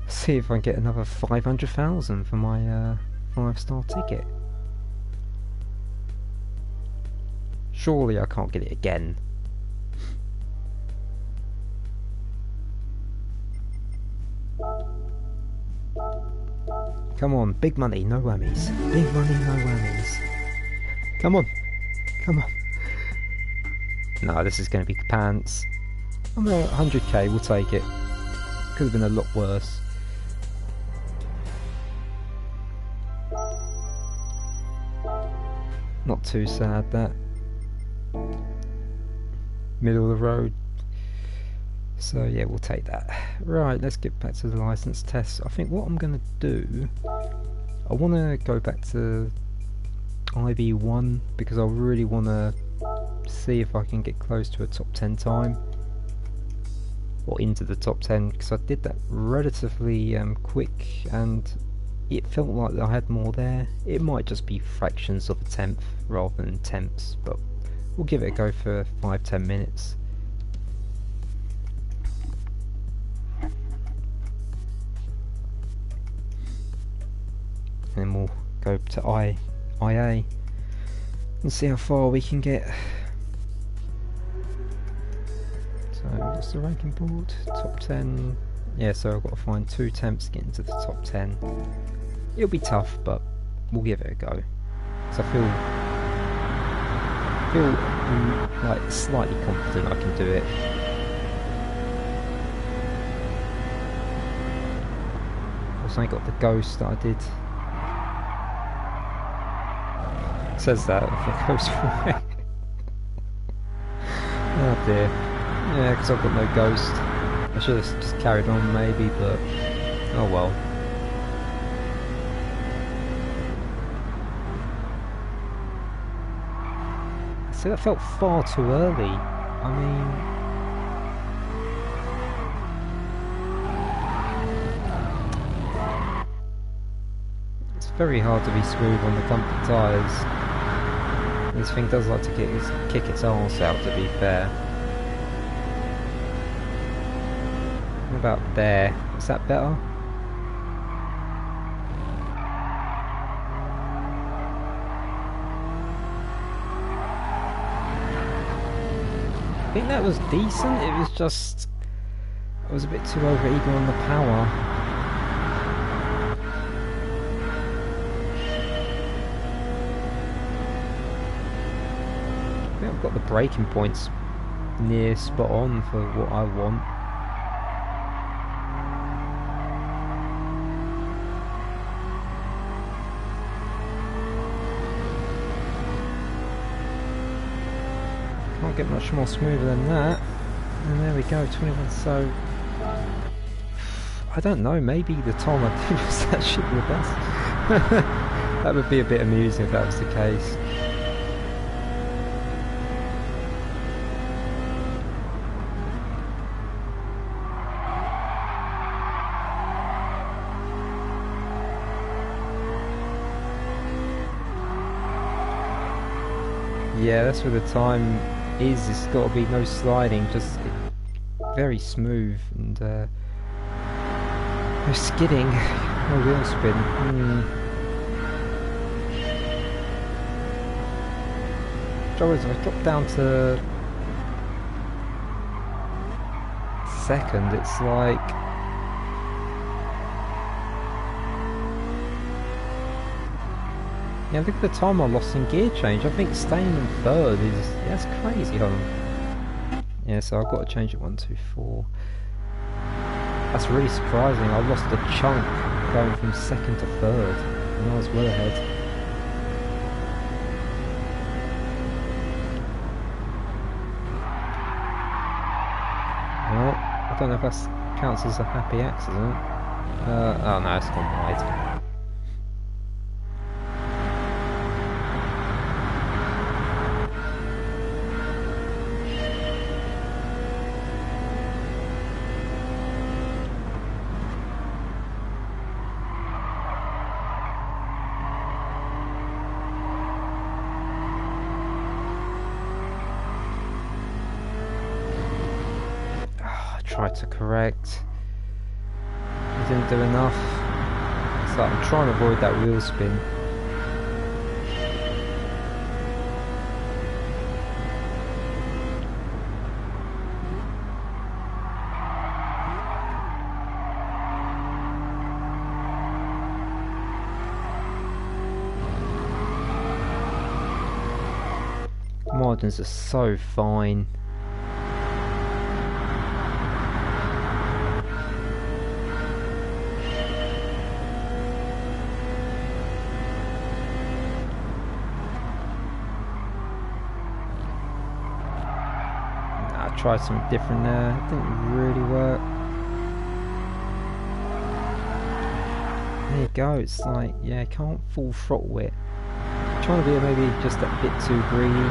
see if I can get another 500,000 for my 5-star ticket. Surely I can't get it again. Come on, big money, no whammies. Big money, no whammies. Come on, come on. No, this is going to be pants. I'm at 100k, we'll take it. Could have been a lot worse. Not too sad, that. Middle of the road. So yeah, we'll take that. Right, let's get back to the license test. I think what I'm going to do, I want to go back to IV1 because I really want to see if I can get close to a top 10 time. Or into the top 10, because I did that relatively quick and it felt like I had more there. It might just be fractions of a tenth rather than tenths, but we'll give it a go for 5-10 minutes. And then we'll go to IA and see how far we can get. So what's the ranking board? Top 10. Yeah, so I've got to find 2 attempts to get into the top 10. It'll be tough, but we'll give it a go. So I feel like slightly confident I can do it. Also I got the ghost that I did. It says that the ghost away. Oh dear. Yeah, because I've got no ghost. I should have just carried on maybe, but oh well. See, that felt far too early. I mean, it's very hard to be smooth on the comfort tyres. This thing does like to kick its arse out, to be fair. What about there? Is that better? I think that was decent. It was just I was a bit too overeager on the power. I think I've got the braking points near spot on for what I want. Can't get much more smoother than that. And there we go, 21. So I don't know, maybe the time I did was actually the best. That would be a bit amusing if that was the case. Yeah, that's where the time is. It's got to be no sliding, just very smooth and no skidding, no wheel spin. Trouble is, if I drop down to second, it's like yeah, look at the time I lost in gear change. I think staying in third is that's crazy. Hold on. Yeah, so I've got to change it 1, 2, 4. That's really surprising. I lost a chunk going from second to third, and I was well ahead. Well, I don't know if that counts as a happy accident. Oh no, it's gone wide. Tried to correct. I didn't do enough. So I'm trying to avoid that wheel spin. margins are so fine. I tried something different there, it didn't really work. There you go, it's like, yeah, can't full throttle it. Trying to be maybe just a bit too greedy.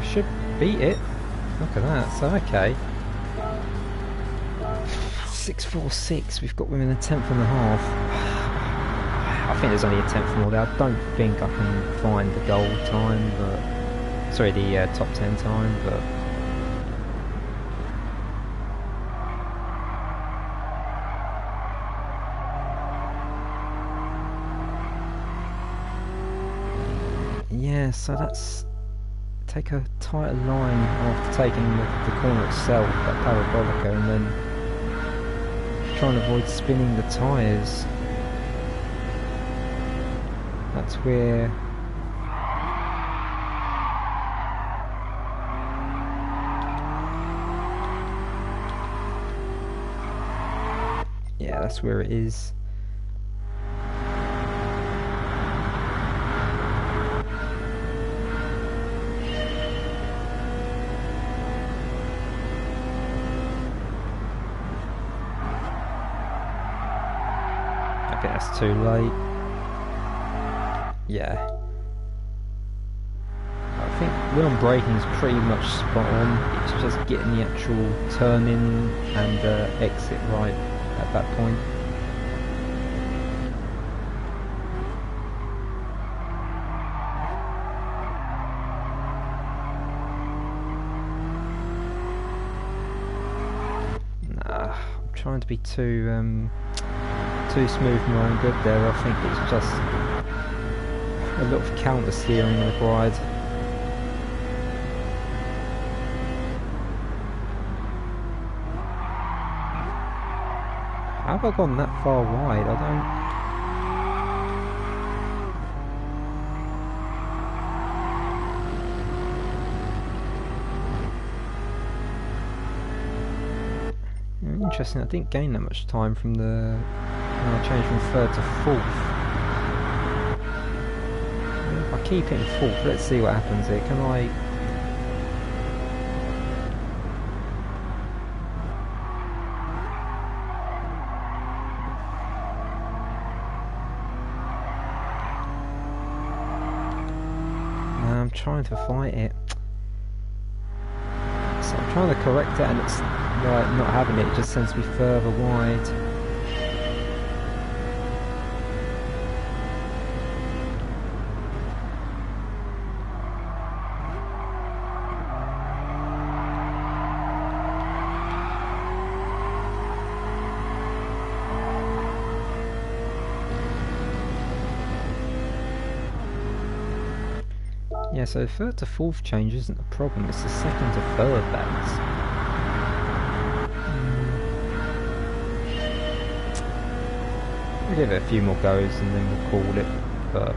Should beat it. Look at that, so okay. 6.46, we've got within a tenth and a half. I think there's only a tenth more there. I don't think I can find the goal time, but sorry, the top 10 time, but yeah, so that's take a tighter line after taking the corner itself, that parabolica, and then trying to avoid spinning the tyres. That's where yeah, that's where it is. I think that's too late. Yeah. I think when I'm braking is pretty much spot on. It's just getting the actual turn in and exit right at that point. Nah, I'm trying to be too smooth and going good there. I think it's just a lot of counter steering required. How have I gone that far wide? I don't... Interesting, I didn't gain that much time from the... I changed from third to fourth. If I keep it in fourth, let's see what happens here. Can I... I'm trying to fight it. So I'm trying to correct it and it's like not having it, it just sends me further wide. Yeah, so third to fourth change isn't a problem, it's the second to third that's... We'll give it a few more goes and then we'll call it, but...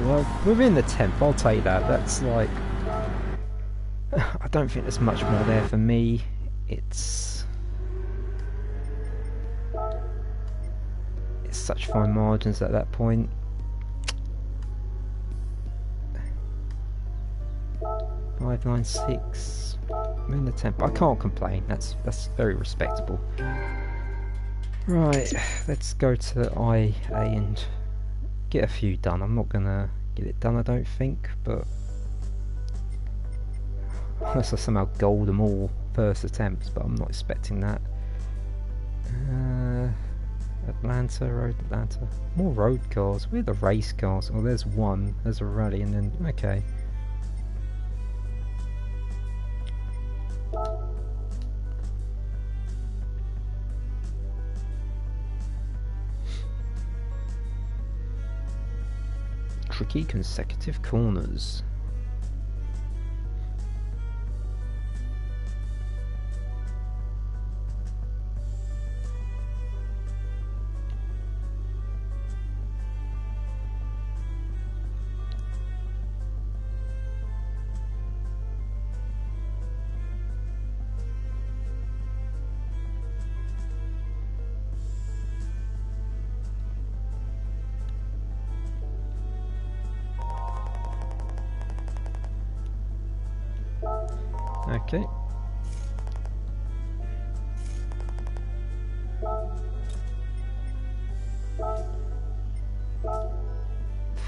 Well, within the 10th, I'll take that. That's like... I don't think there's much more there for me. It's... such fine margins at that point. .596 in the temp. I can't complain. That's very respectable. Right, let's go to IA and get a few done. I'm not gonna get it done, I don't think, but unless I somehow gold them all first attempts, but I'm not expecting that. Road Atlanta. More road cars. Where are the race cars? Oh, there's one. There's a rally, and then okay. Tricky consecutive corners. Okay.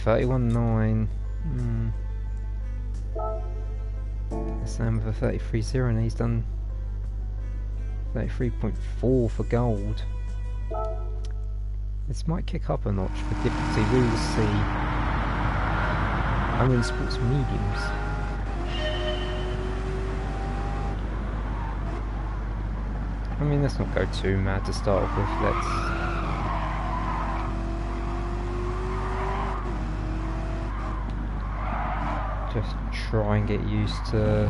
$31.9. Sam with a 33.0 and he's done 33.4 for gold. This might kick up a notch for difficulty, we will see. I'm in sports mediums. I mean, let's not go too mad to start off with, let's just try and get used to...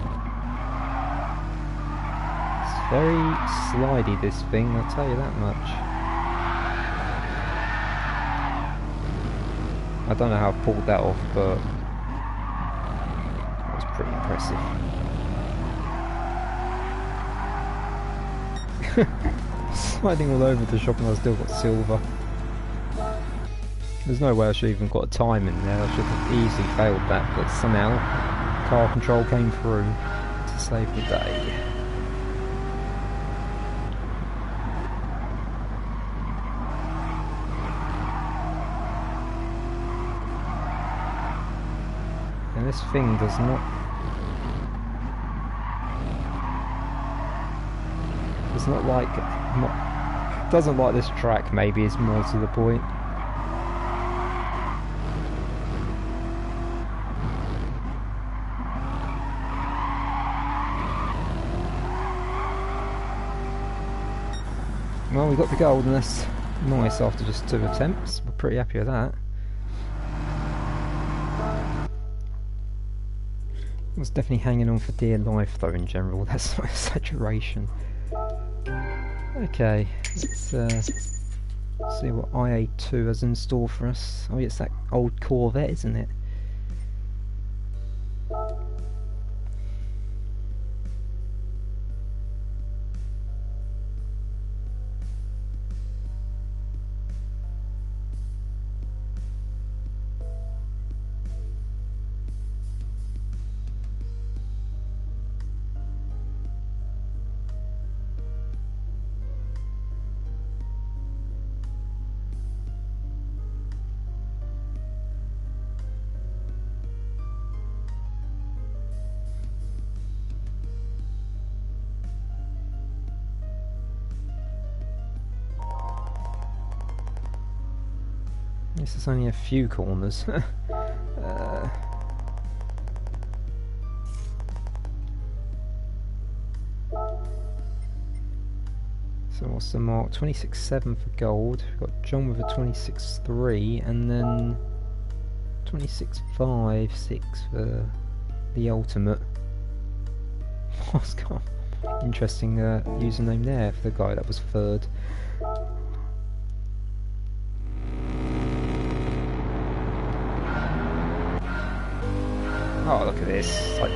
It's very slidey, this thing, I'll tell you that much. I don't know how I pulled that off, but that was pretty impressive. Sliding all over the shop and I still got silver. There's no way I should have even got a time in there. I should have easily failed that, but somehow car control came through to save the day. And this thing does not doesn't like this track, maybe is more to the point. Well, we got the gold and that's nice after just 2 attempts. We're pretty happy with that. I was definitely hanging on for dear life though in general, that's not exaggeration. Okay, let's see what IA2 has in store for us. Oh, it's that old Corvette, isn't it? This is only a few corners. So what's the mark? 26.7 for gold. We've got John with a 26.3 and then 26.5.6 for the ultimate. Interesting username there for the guy that was third. Oh, look at this. Like,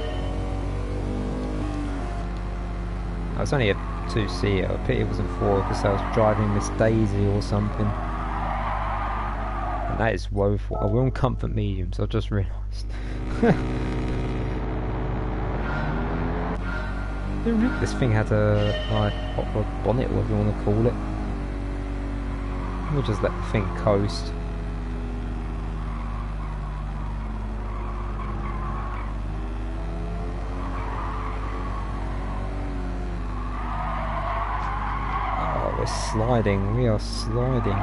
I was only a 2-seater. I pity it wasn't 4 because I was driving Miss Daisy or something. that is woeful. Oh, we're on comfort mediums, I just realised. Didn't think this thing had a like hot rod bonnet, or whatever you want to call it. We'll just let the thing coast. Oh, we're sliding. We are sliding.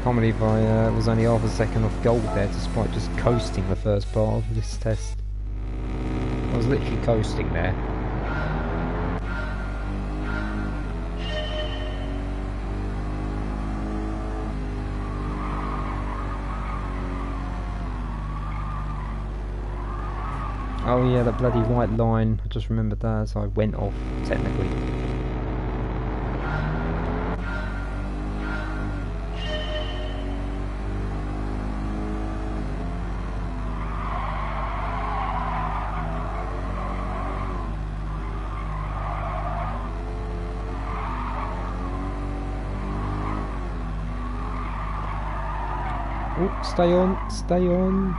Can't believe I was only half a second off gold there, despite just coasting the first part of this test. I was literally coasting there. Oh yeah, that bloody white line. I just remembered that as I went off, technically. Oh, stay on, stay on.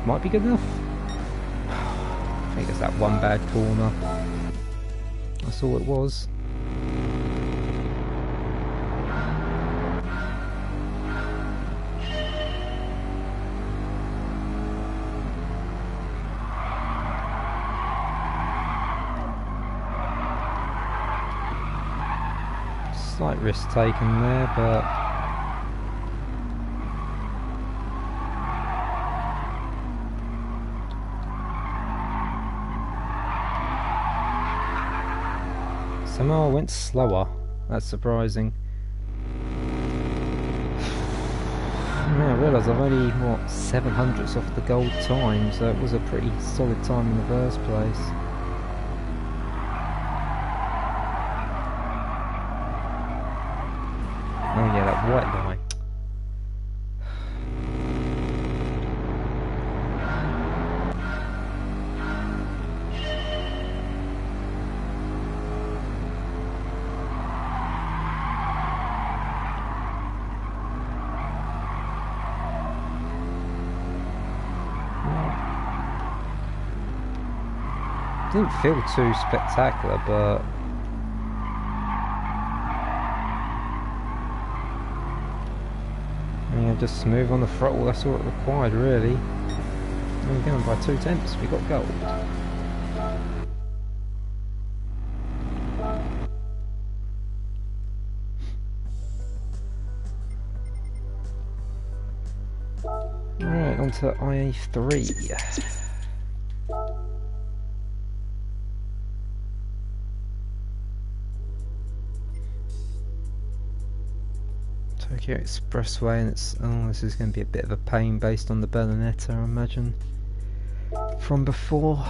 Might be good enough. I think it's that one bad corner. That's all it was. Slight risk taken there, but somehow I went slower. That's surprising. Now I realise I've only, what, 700ths off the gold time, so it was a pretty solid time in the first place. Oh yeah, that white line. Didn't feel too spectacular, but yeah, just smooth on the throttle, that's all it required really. And we're going by 2/10, we got gold. Alright, on to IA3. Tokyo Expressway, and it's, oh, this is going to be a bit of a pain based on the Berlinetta, I imagine, from before.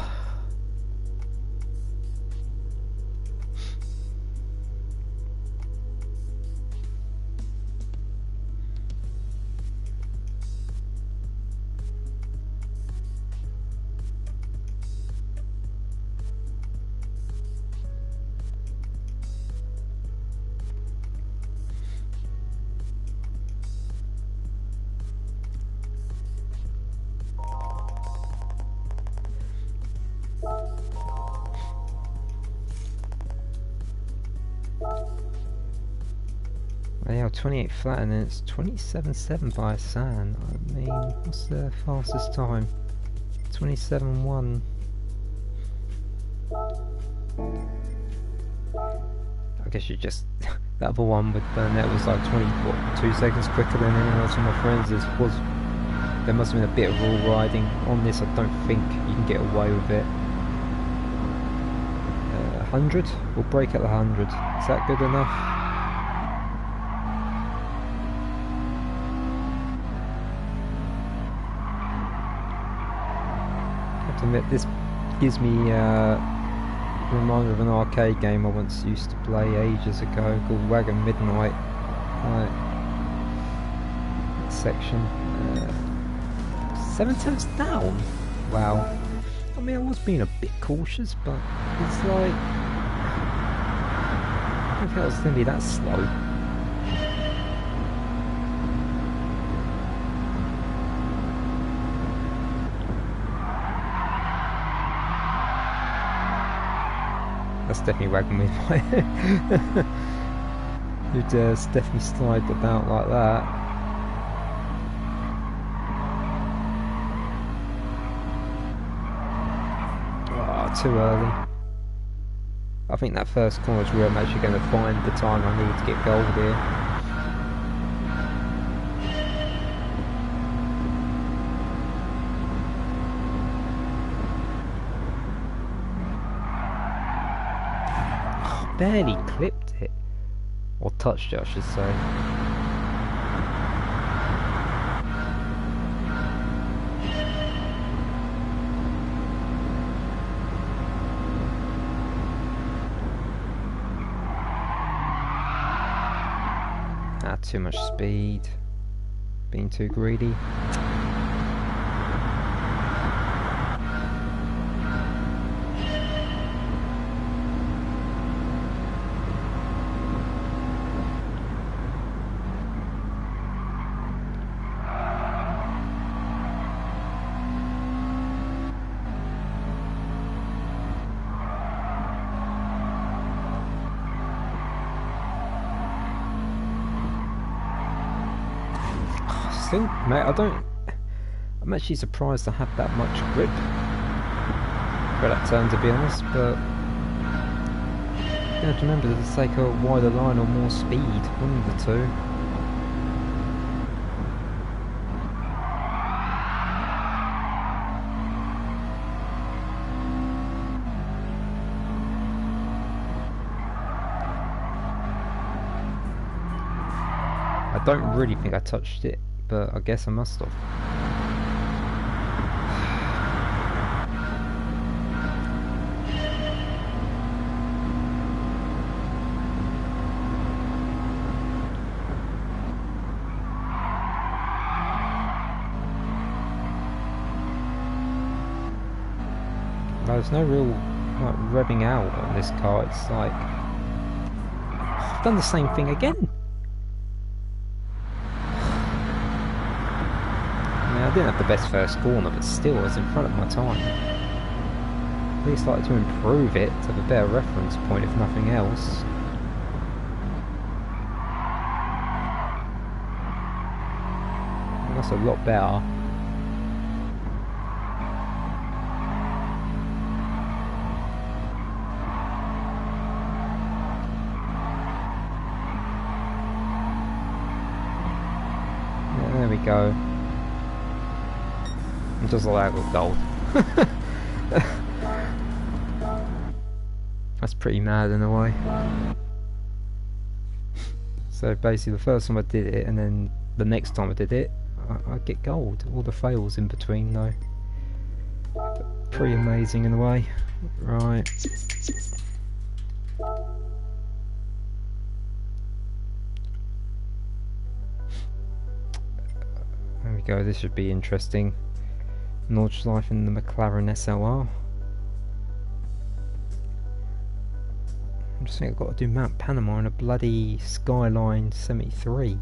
Yeah, 28 flat and then it's 27.7 by San. I mean, what's the fastest time? 27.1. I guess you just that other one with Burnett was like 2 seconds quicker than anyone else from my friends. There must have been a bit of rule riding on this. I don't think you can get away with it. 100? We'll break at the 100. Is that good enough? Admit, this gives me a reminder of an arcade game I once used to play ages ago called Wagon Midnight. Right. Section. 7 tenths down? Wow. I mean, I was being a bit cautious, but it's like... I don't think I was going to be that slow. That's definitely wagging me by. You'd definitely slide about like that. Oh, too early. I think that first corner is where I'm actually going to find the time I need to get gold here. Barely clipped it, or touched it I should say. Too much speed, being too greedy. Still, mate, I'm actually surprised I have that much grip for that turn, to be honest, but you have to remember to take a wider line or more speed, one of the two. I don't really think I touched it, but I guess I must have. There's no real like revving out on this car. It's like I've done the same thing again. I didn't have the best first corner, but still I was in front of my time. At least like to improve it to have a better reference point, if nothing else. That's a lot better. Yeah, there we go. Just like that with gold. That's pretty mad in a way. So basically the first time I did it, and then the next time I did it, I get gold. All the fails in between though. Pretty amazing in a way. Right. There we go, this should be interesting. Nordschleife in the McLaren SLR. I just think I've got to do Mount Panama in a bloody Skyline 73.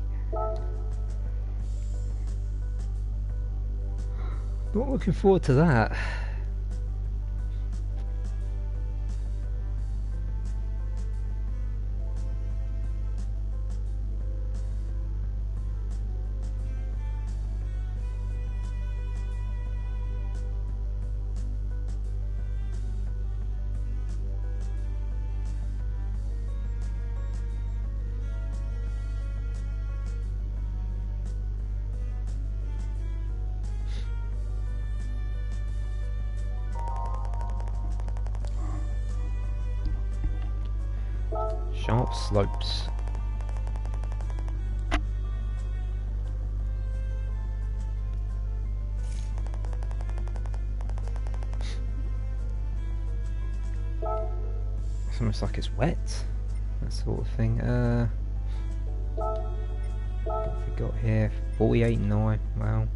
Not looking forward to that. Sharp slopes. It's almost like it's wet, that sort of thing. What have we got here? 48.9, wow.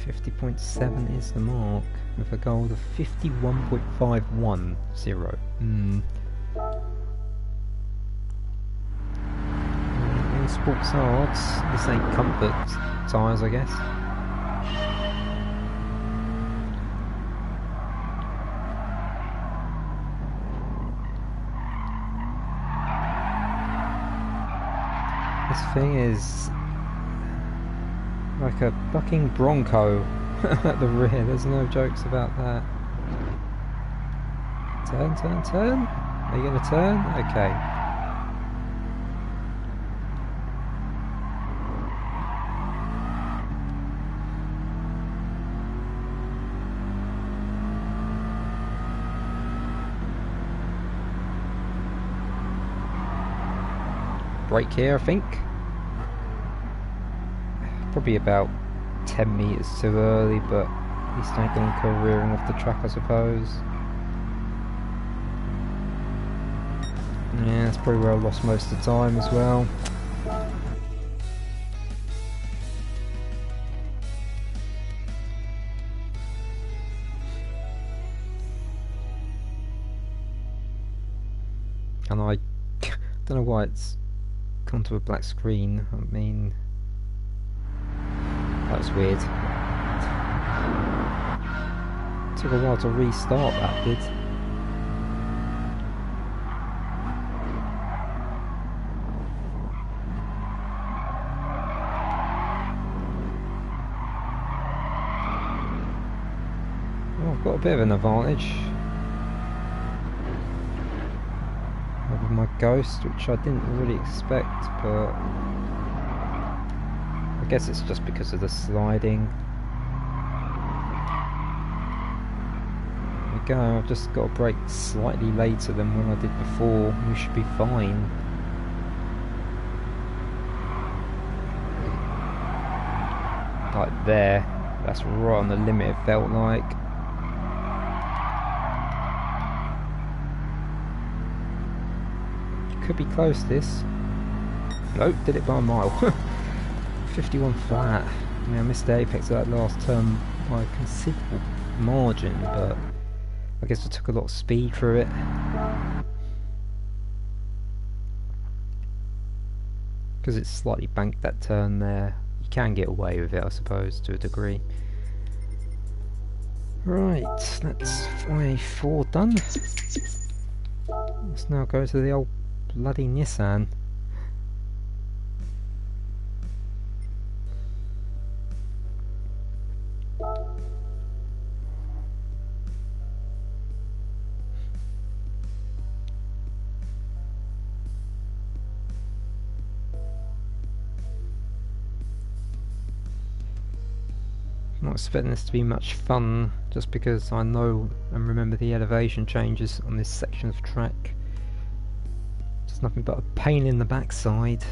50.7 is the mark, with a goal of 51.510. In sports arts, this ain't comfort tyres, I guess. This thing is like a fucking Bronco at the rear, there's no jokes about that. Turn, turn, turn? Are you going to turn? Okay. Brake here, I think. Probably about 10 metres too early, but at least I ain't going to go rearing off the track, I suppose. Yeah, that's probably where I lost most of the time as well. And I don't know why it's come to a black screen. I mean, that was weird. Took a while to restart that did. Oh, I've got a bit of an advantage over my Ghost, which I didn't really expect, but I guess it's just because of the sliding. There we go, I've just got to brake slightly later than when I did before. We should be fine. Like there, that's right on the limit it felt like. Could be close this. Nope, did it by a mile. 51 flat. I mean, I missed the apex of that last turn by a considerable margin, but I guess I took a lot of speed through it. Because it's slightly banked that turn there, you can get away with it, I suppose, to a degree. Right, that's 5-4 done. Let's now go to the old bloody Nissan. Not expecting this to be much fun, just because I know and remember the elevation changes on this section of track. Just nothing but a pain in the backside.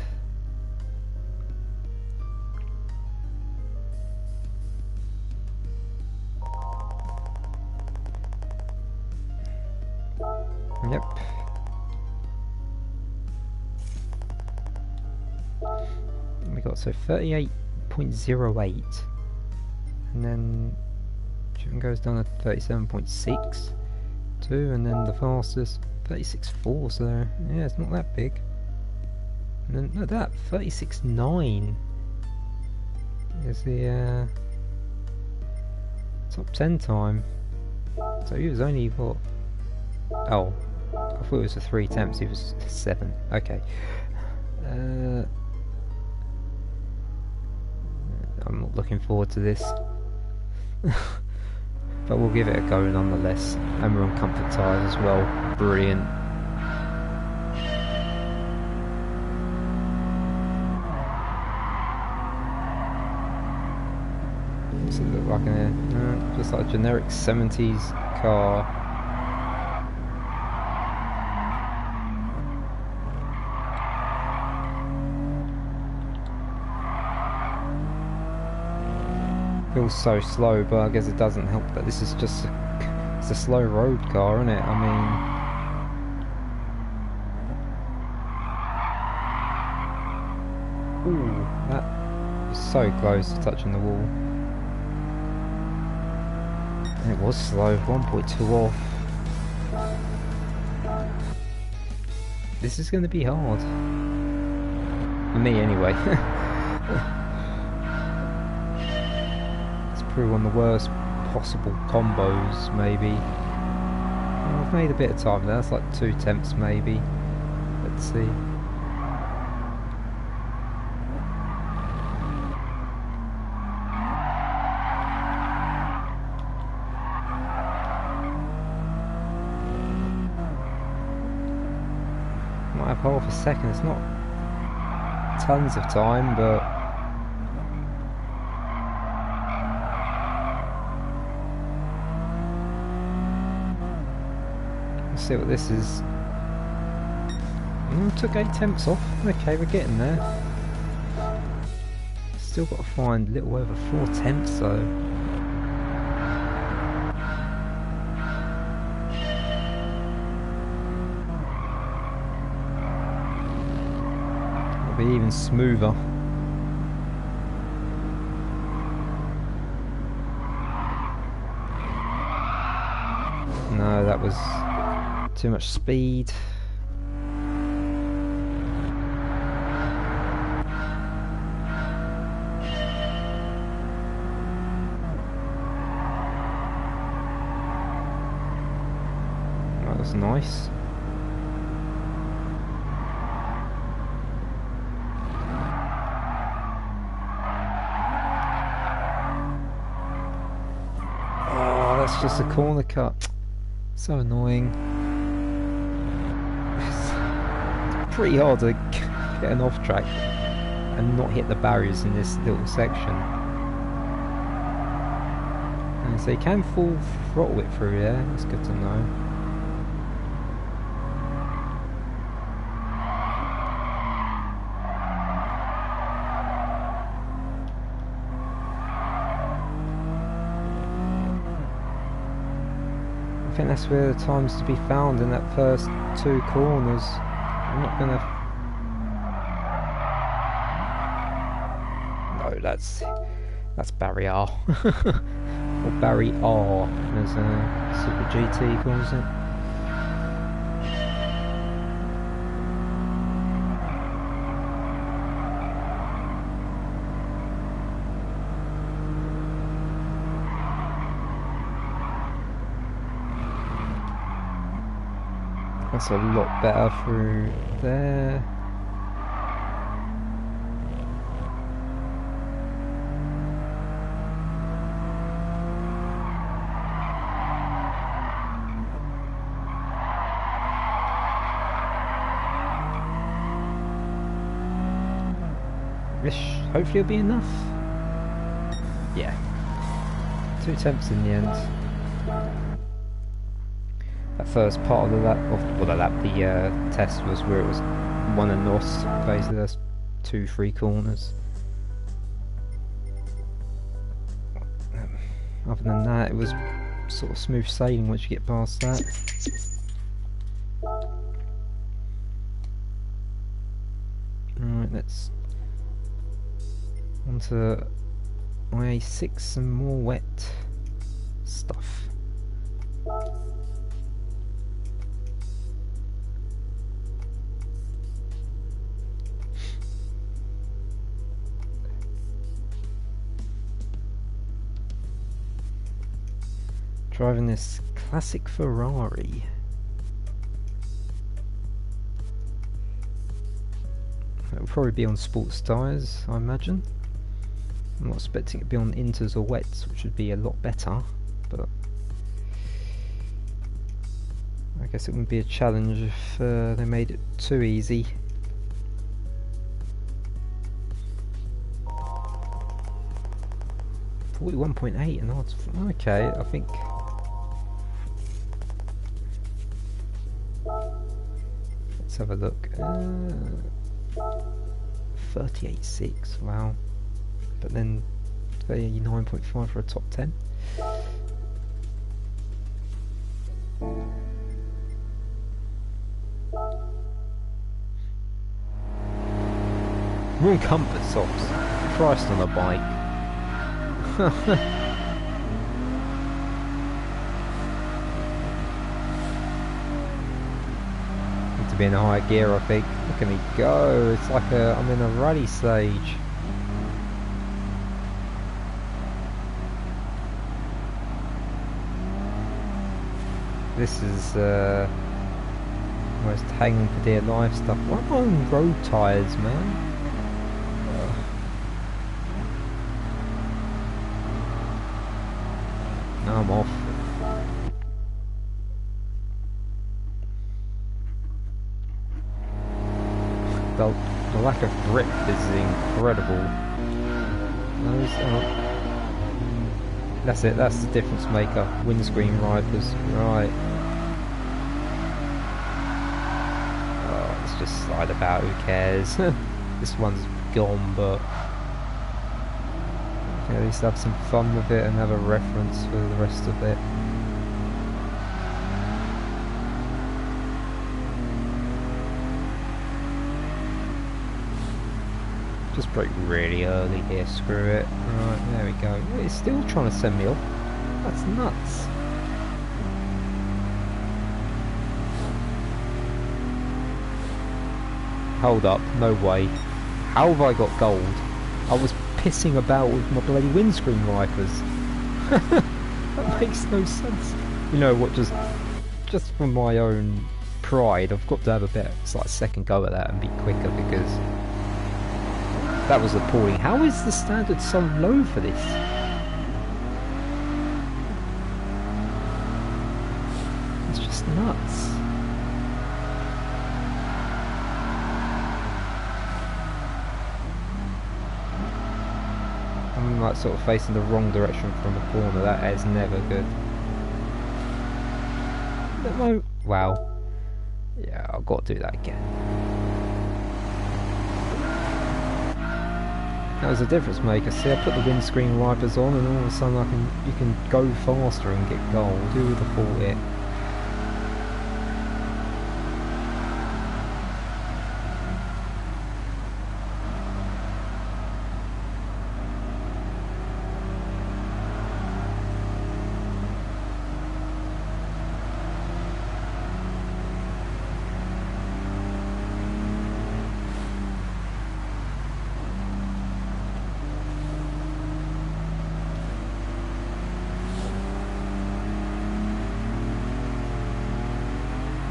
Yep. We got so 38.08. And then shipping goes down to 37.6 and then the fastest 36.4, so yeah, it's not that big. And then look at that, 36.9 is the top 10 time. So he was only what? Oh, I thought it was a 3 attempts. He was 7. Okay. I'm not looking forward to this. But we'll give it a go nonetheless, and we're on comfort tyres as well. Brilliant. Does it look like just like a generic 70s car? Feels so slow, but I guess it doesn't help that this is just it's a slow road car, isn't it? I mean, ooh, that is so close to touching the wall. And it was slow, 1.2 off. This is going to be hard. For me, anyway. It's probably one of the worst possible combos, maybe. Well, I've made a bit of time there, that's like 2 attempts, maybe. Let's see. Might have half a second, it's not tons of time, but let's see what this is. Took 8 attempts off. Okay, we're getting there. Still got to find a little over 4 attempts though. It'll be even smoother. No, that was too much speed. That was nice. Oh, that's just a corner cut. So annoying. It's pretty hard to get an off track and not hit the barriers in this little section. And so you can full throttle it through there, that's good to know. I think that's where the time's to be found, in that first 2 corners. I'm not gonna... No, that's Barry R. Or Barry R, as Super GT calls it. That's a lot better through there. Hopefully it'll be enough. Yeah. 2 attempts in the end. That first part of the lap, the test was where it was 1 and lost. Basically, there's 2-3 corners. Other than that, it was sort of smooth sailing once you get past that. Alright, let's onto IA6, some more wet stuff. Driving this classic Ferrari. It'll probably be on sports tyres, I imagine. I'm not expecting it to be on inters or wets, which would be a lot better, but I guess it wouldn't be a challenge if they made it too easy. .8 and odds. Okay, I think. Let's have a look. 38.6. Wow. But then 39.5 for a top 10. Wrong comfort socks. Christ on a bike. be in a higher gear, I think. Look at me go. It's like I'm in a rally stage. This is almost hanging for dear life stuff. Why am I on road tyres, man? Now I'm off. The lack of grip is incredible. That's it, that's the difference maker. Windscreen wipers, right. Oh, let's just slide about, who cares? This one's gone, but you can at least have some fun with it and have a reference for the rest of it. Just brake really early here, screw it. Right, there we go. It's still trying to send me off. That's nuts. Hold up, no way. How have I got gold? I was pissing about with my bloody windscreen wipers. That makes no sense. You know what, just for my own pride, I've got to have a bit, it's like a second go at that and be quicker, because that was appalling. How is the standard so low for this? It's just nuts. I'm like sort of facing the wrong direction from the corner. That is never good. Wow. Yeah, I've got to do that again. That was a difference maker. See, I put the windscreen wipers on, and all of a sudden you can go faster and get gold. Who would have thought it?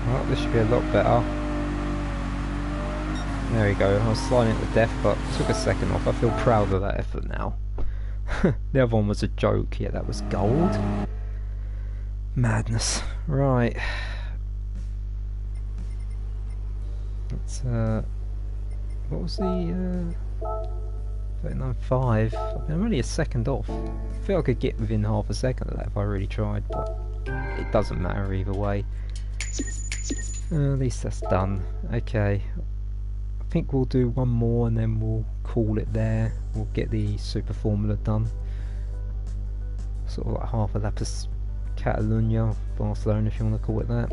Well, this should be a lot better. There we go. I was sliding it to death, but took a second off. I feel proud of that effort now. The other one was a joke. Yeah, that was gold. Madness. Right. It's what was the 39.5? I'm only a second off. I feel I could get within half a second of that if I really tried, but it doesn't matter either way. At least that's done. Okay, I think we'll do one more and then we'll call it there. We'll get the super formula done. Sort of like half a lap of Catalonia, Barcelona, if you want to call it that.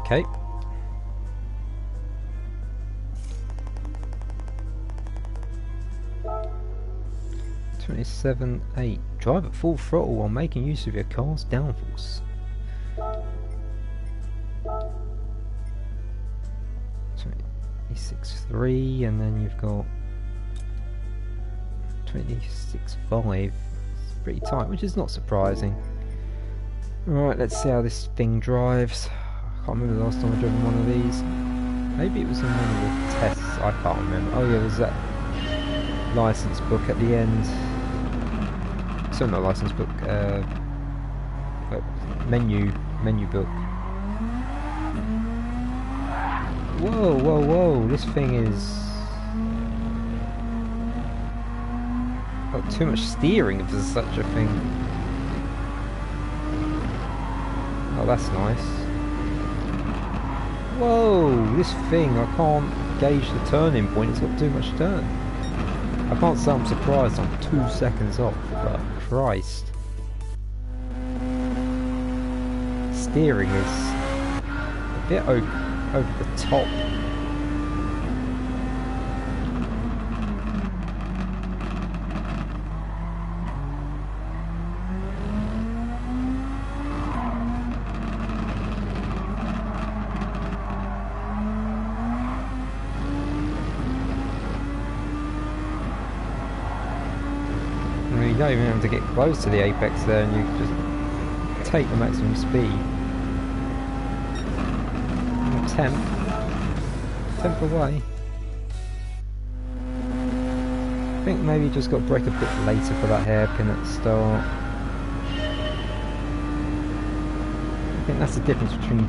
Okay. (27.8). Drive at full throttle while making use of your car's downforce. 26.3, and then you've got 26.5. It's pretty tight, which is not surprising. Right, let's see how this thing drives. I can't remember the last time I've driven one of these. Maybe it was in one of the tests, I can't remember. Oh yeah, there's that license book at the end. Sorry, not license book, menu book. Whoa, whoa, whoa, this thing is... Got too much steering if there's such a thing. Oh, that's nice. Whoa, this thing, I can't gauge the turning point, it's got too much turn. I can't say I'm surprised I'm 2 seconds off, but Christ. Steering is a bit over the top. You don't even have to get close to the apex there, and you just take the maximum speed. 10th away. I think maybe you just got to brake a bit later for that hairpin at the start. I think that's the difference between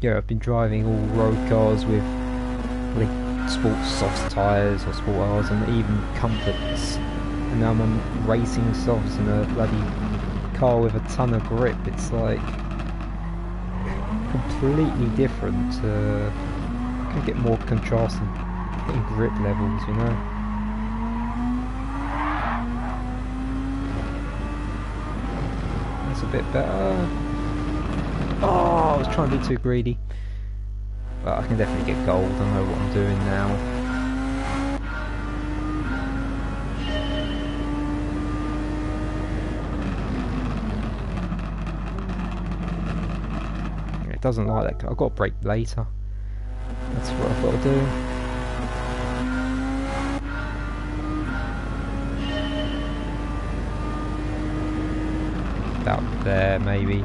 I've been driving all road cars with sports soft tyres or sport R's and even comforts, and now I'm on racing softs in a bloody car with a ton of grip. It's like completely different. I can get more contrast in grip levels, you know. That's a bit better. Oh, I was trying to be too greedy. But I can definitely get gold, I know what I'm doing now. It doesn't like that. I've got to brake later. That's what I've got to do. About there, maybe.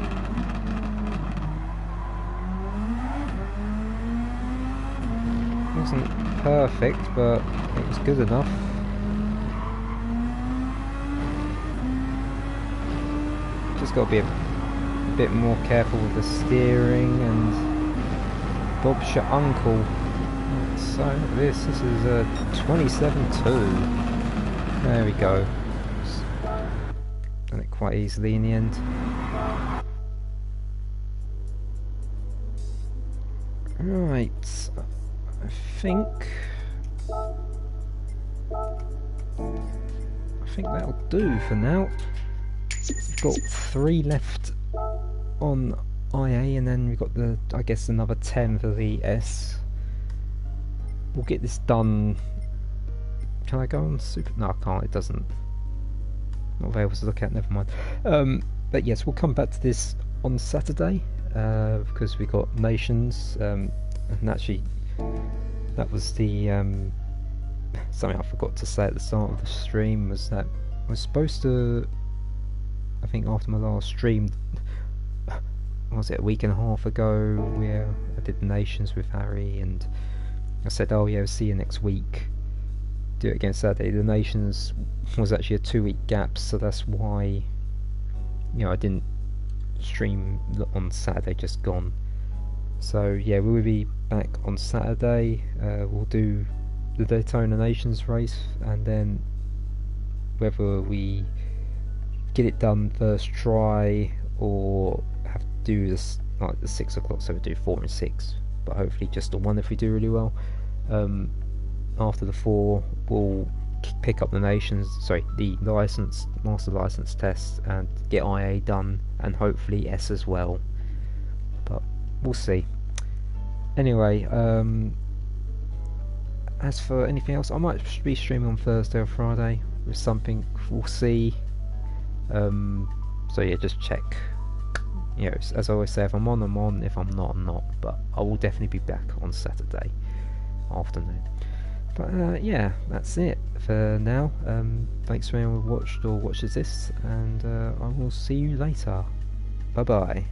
Wasn't perfect, but it was good enough. Just got to be a bit more careful with the steering and Bob's your uncle. So this is a 27.2. There we go. Done it quite easily in the end. Right. I think that'll do for now. We've got 3 left on IA, and then we've got I guess another 10 for the S. We'll get this done. Can I go on super? No, I can't. It doesn't. Not available to look at. Never mind. But yes, we'll come back to this on Saturday because we got Nations, and actually. That was the something I forgot to say at the start of the stream, was that I was supposed to, I think after my last stream, was it a week and a half ago, where I did the Nations with Harry, and I said, oh yeah, we'll see you next week, do it again Saturday. The Nations was actually a 2-week gap, so that's why, you know, I didn't stream on Saturday just gone. So yeah, we will be back on Saturday. We'll do the Daytona Nations race, and then whether we get it done first try or have to do this like the 6 o'clock, so we do 4 and 6, but hopefully just the 1 if we do really well. After the 4, we'll pick up the the master license test, and get IA done, and hopefully S as well. But we'll see. Anyway, as for anything else, I might be streaming on Thursday or Friday with something. We'll see. So yeah, just check. You know, as I always say, if I'm on, I'm on. If I'm not, I'm not. But I will definitely be back on Saturday afternoon. But yeah, that's it for now. Thanks for anyone who watched or watches this, and I will see you later. Bye bye.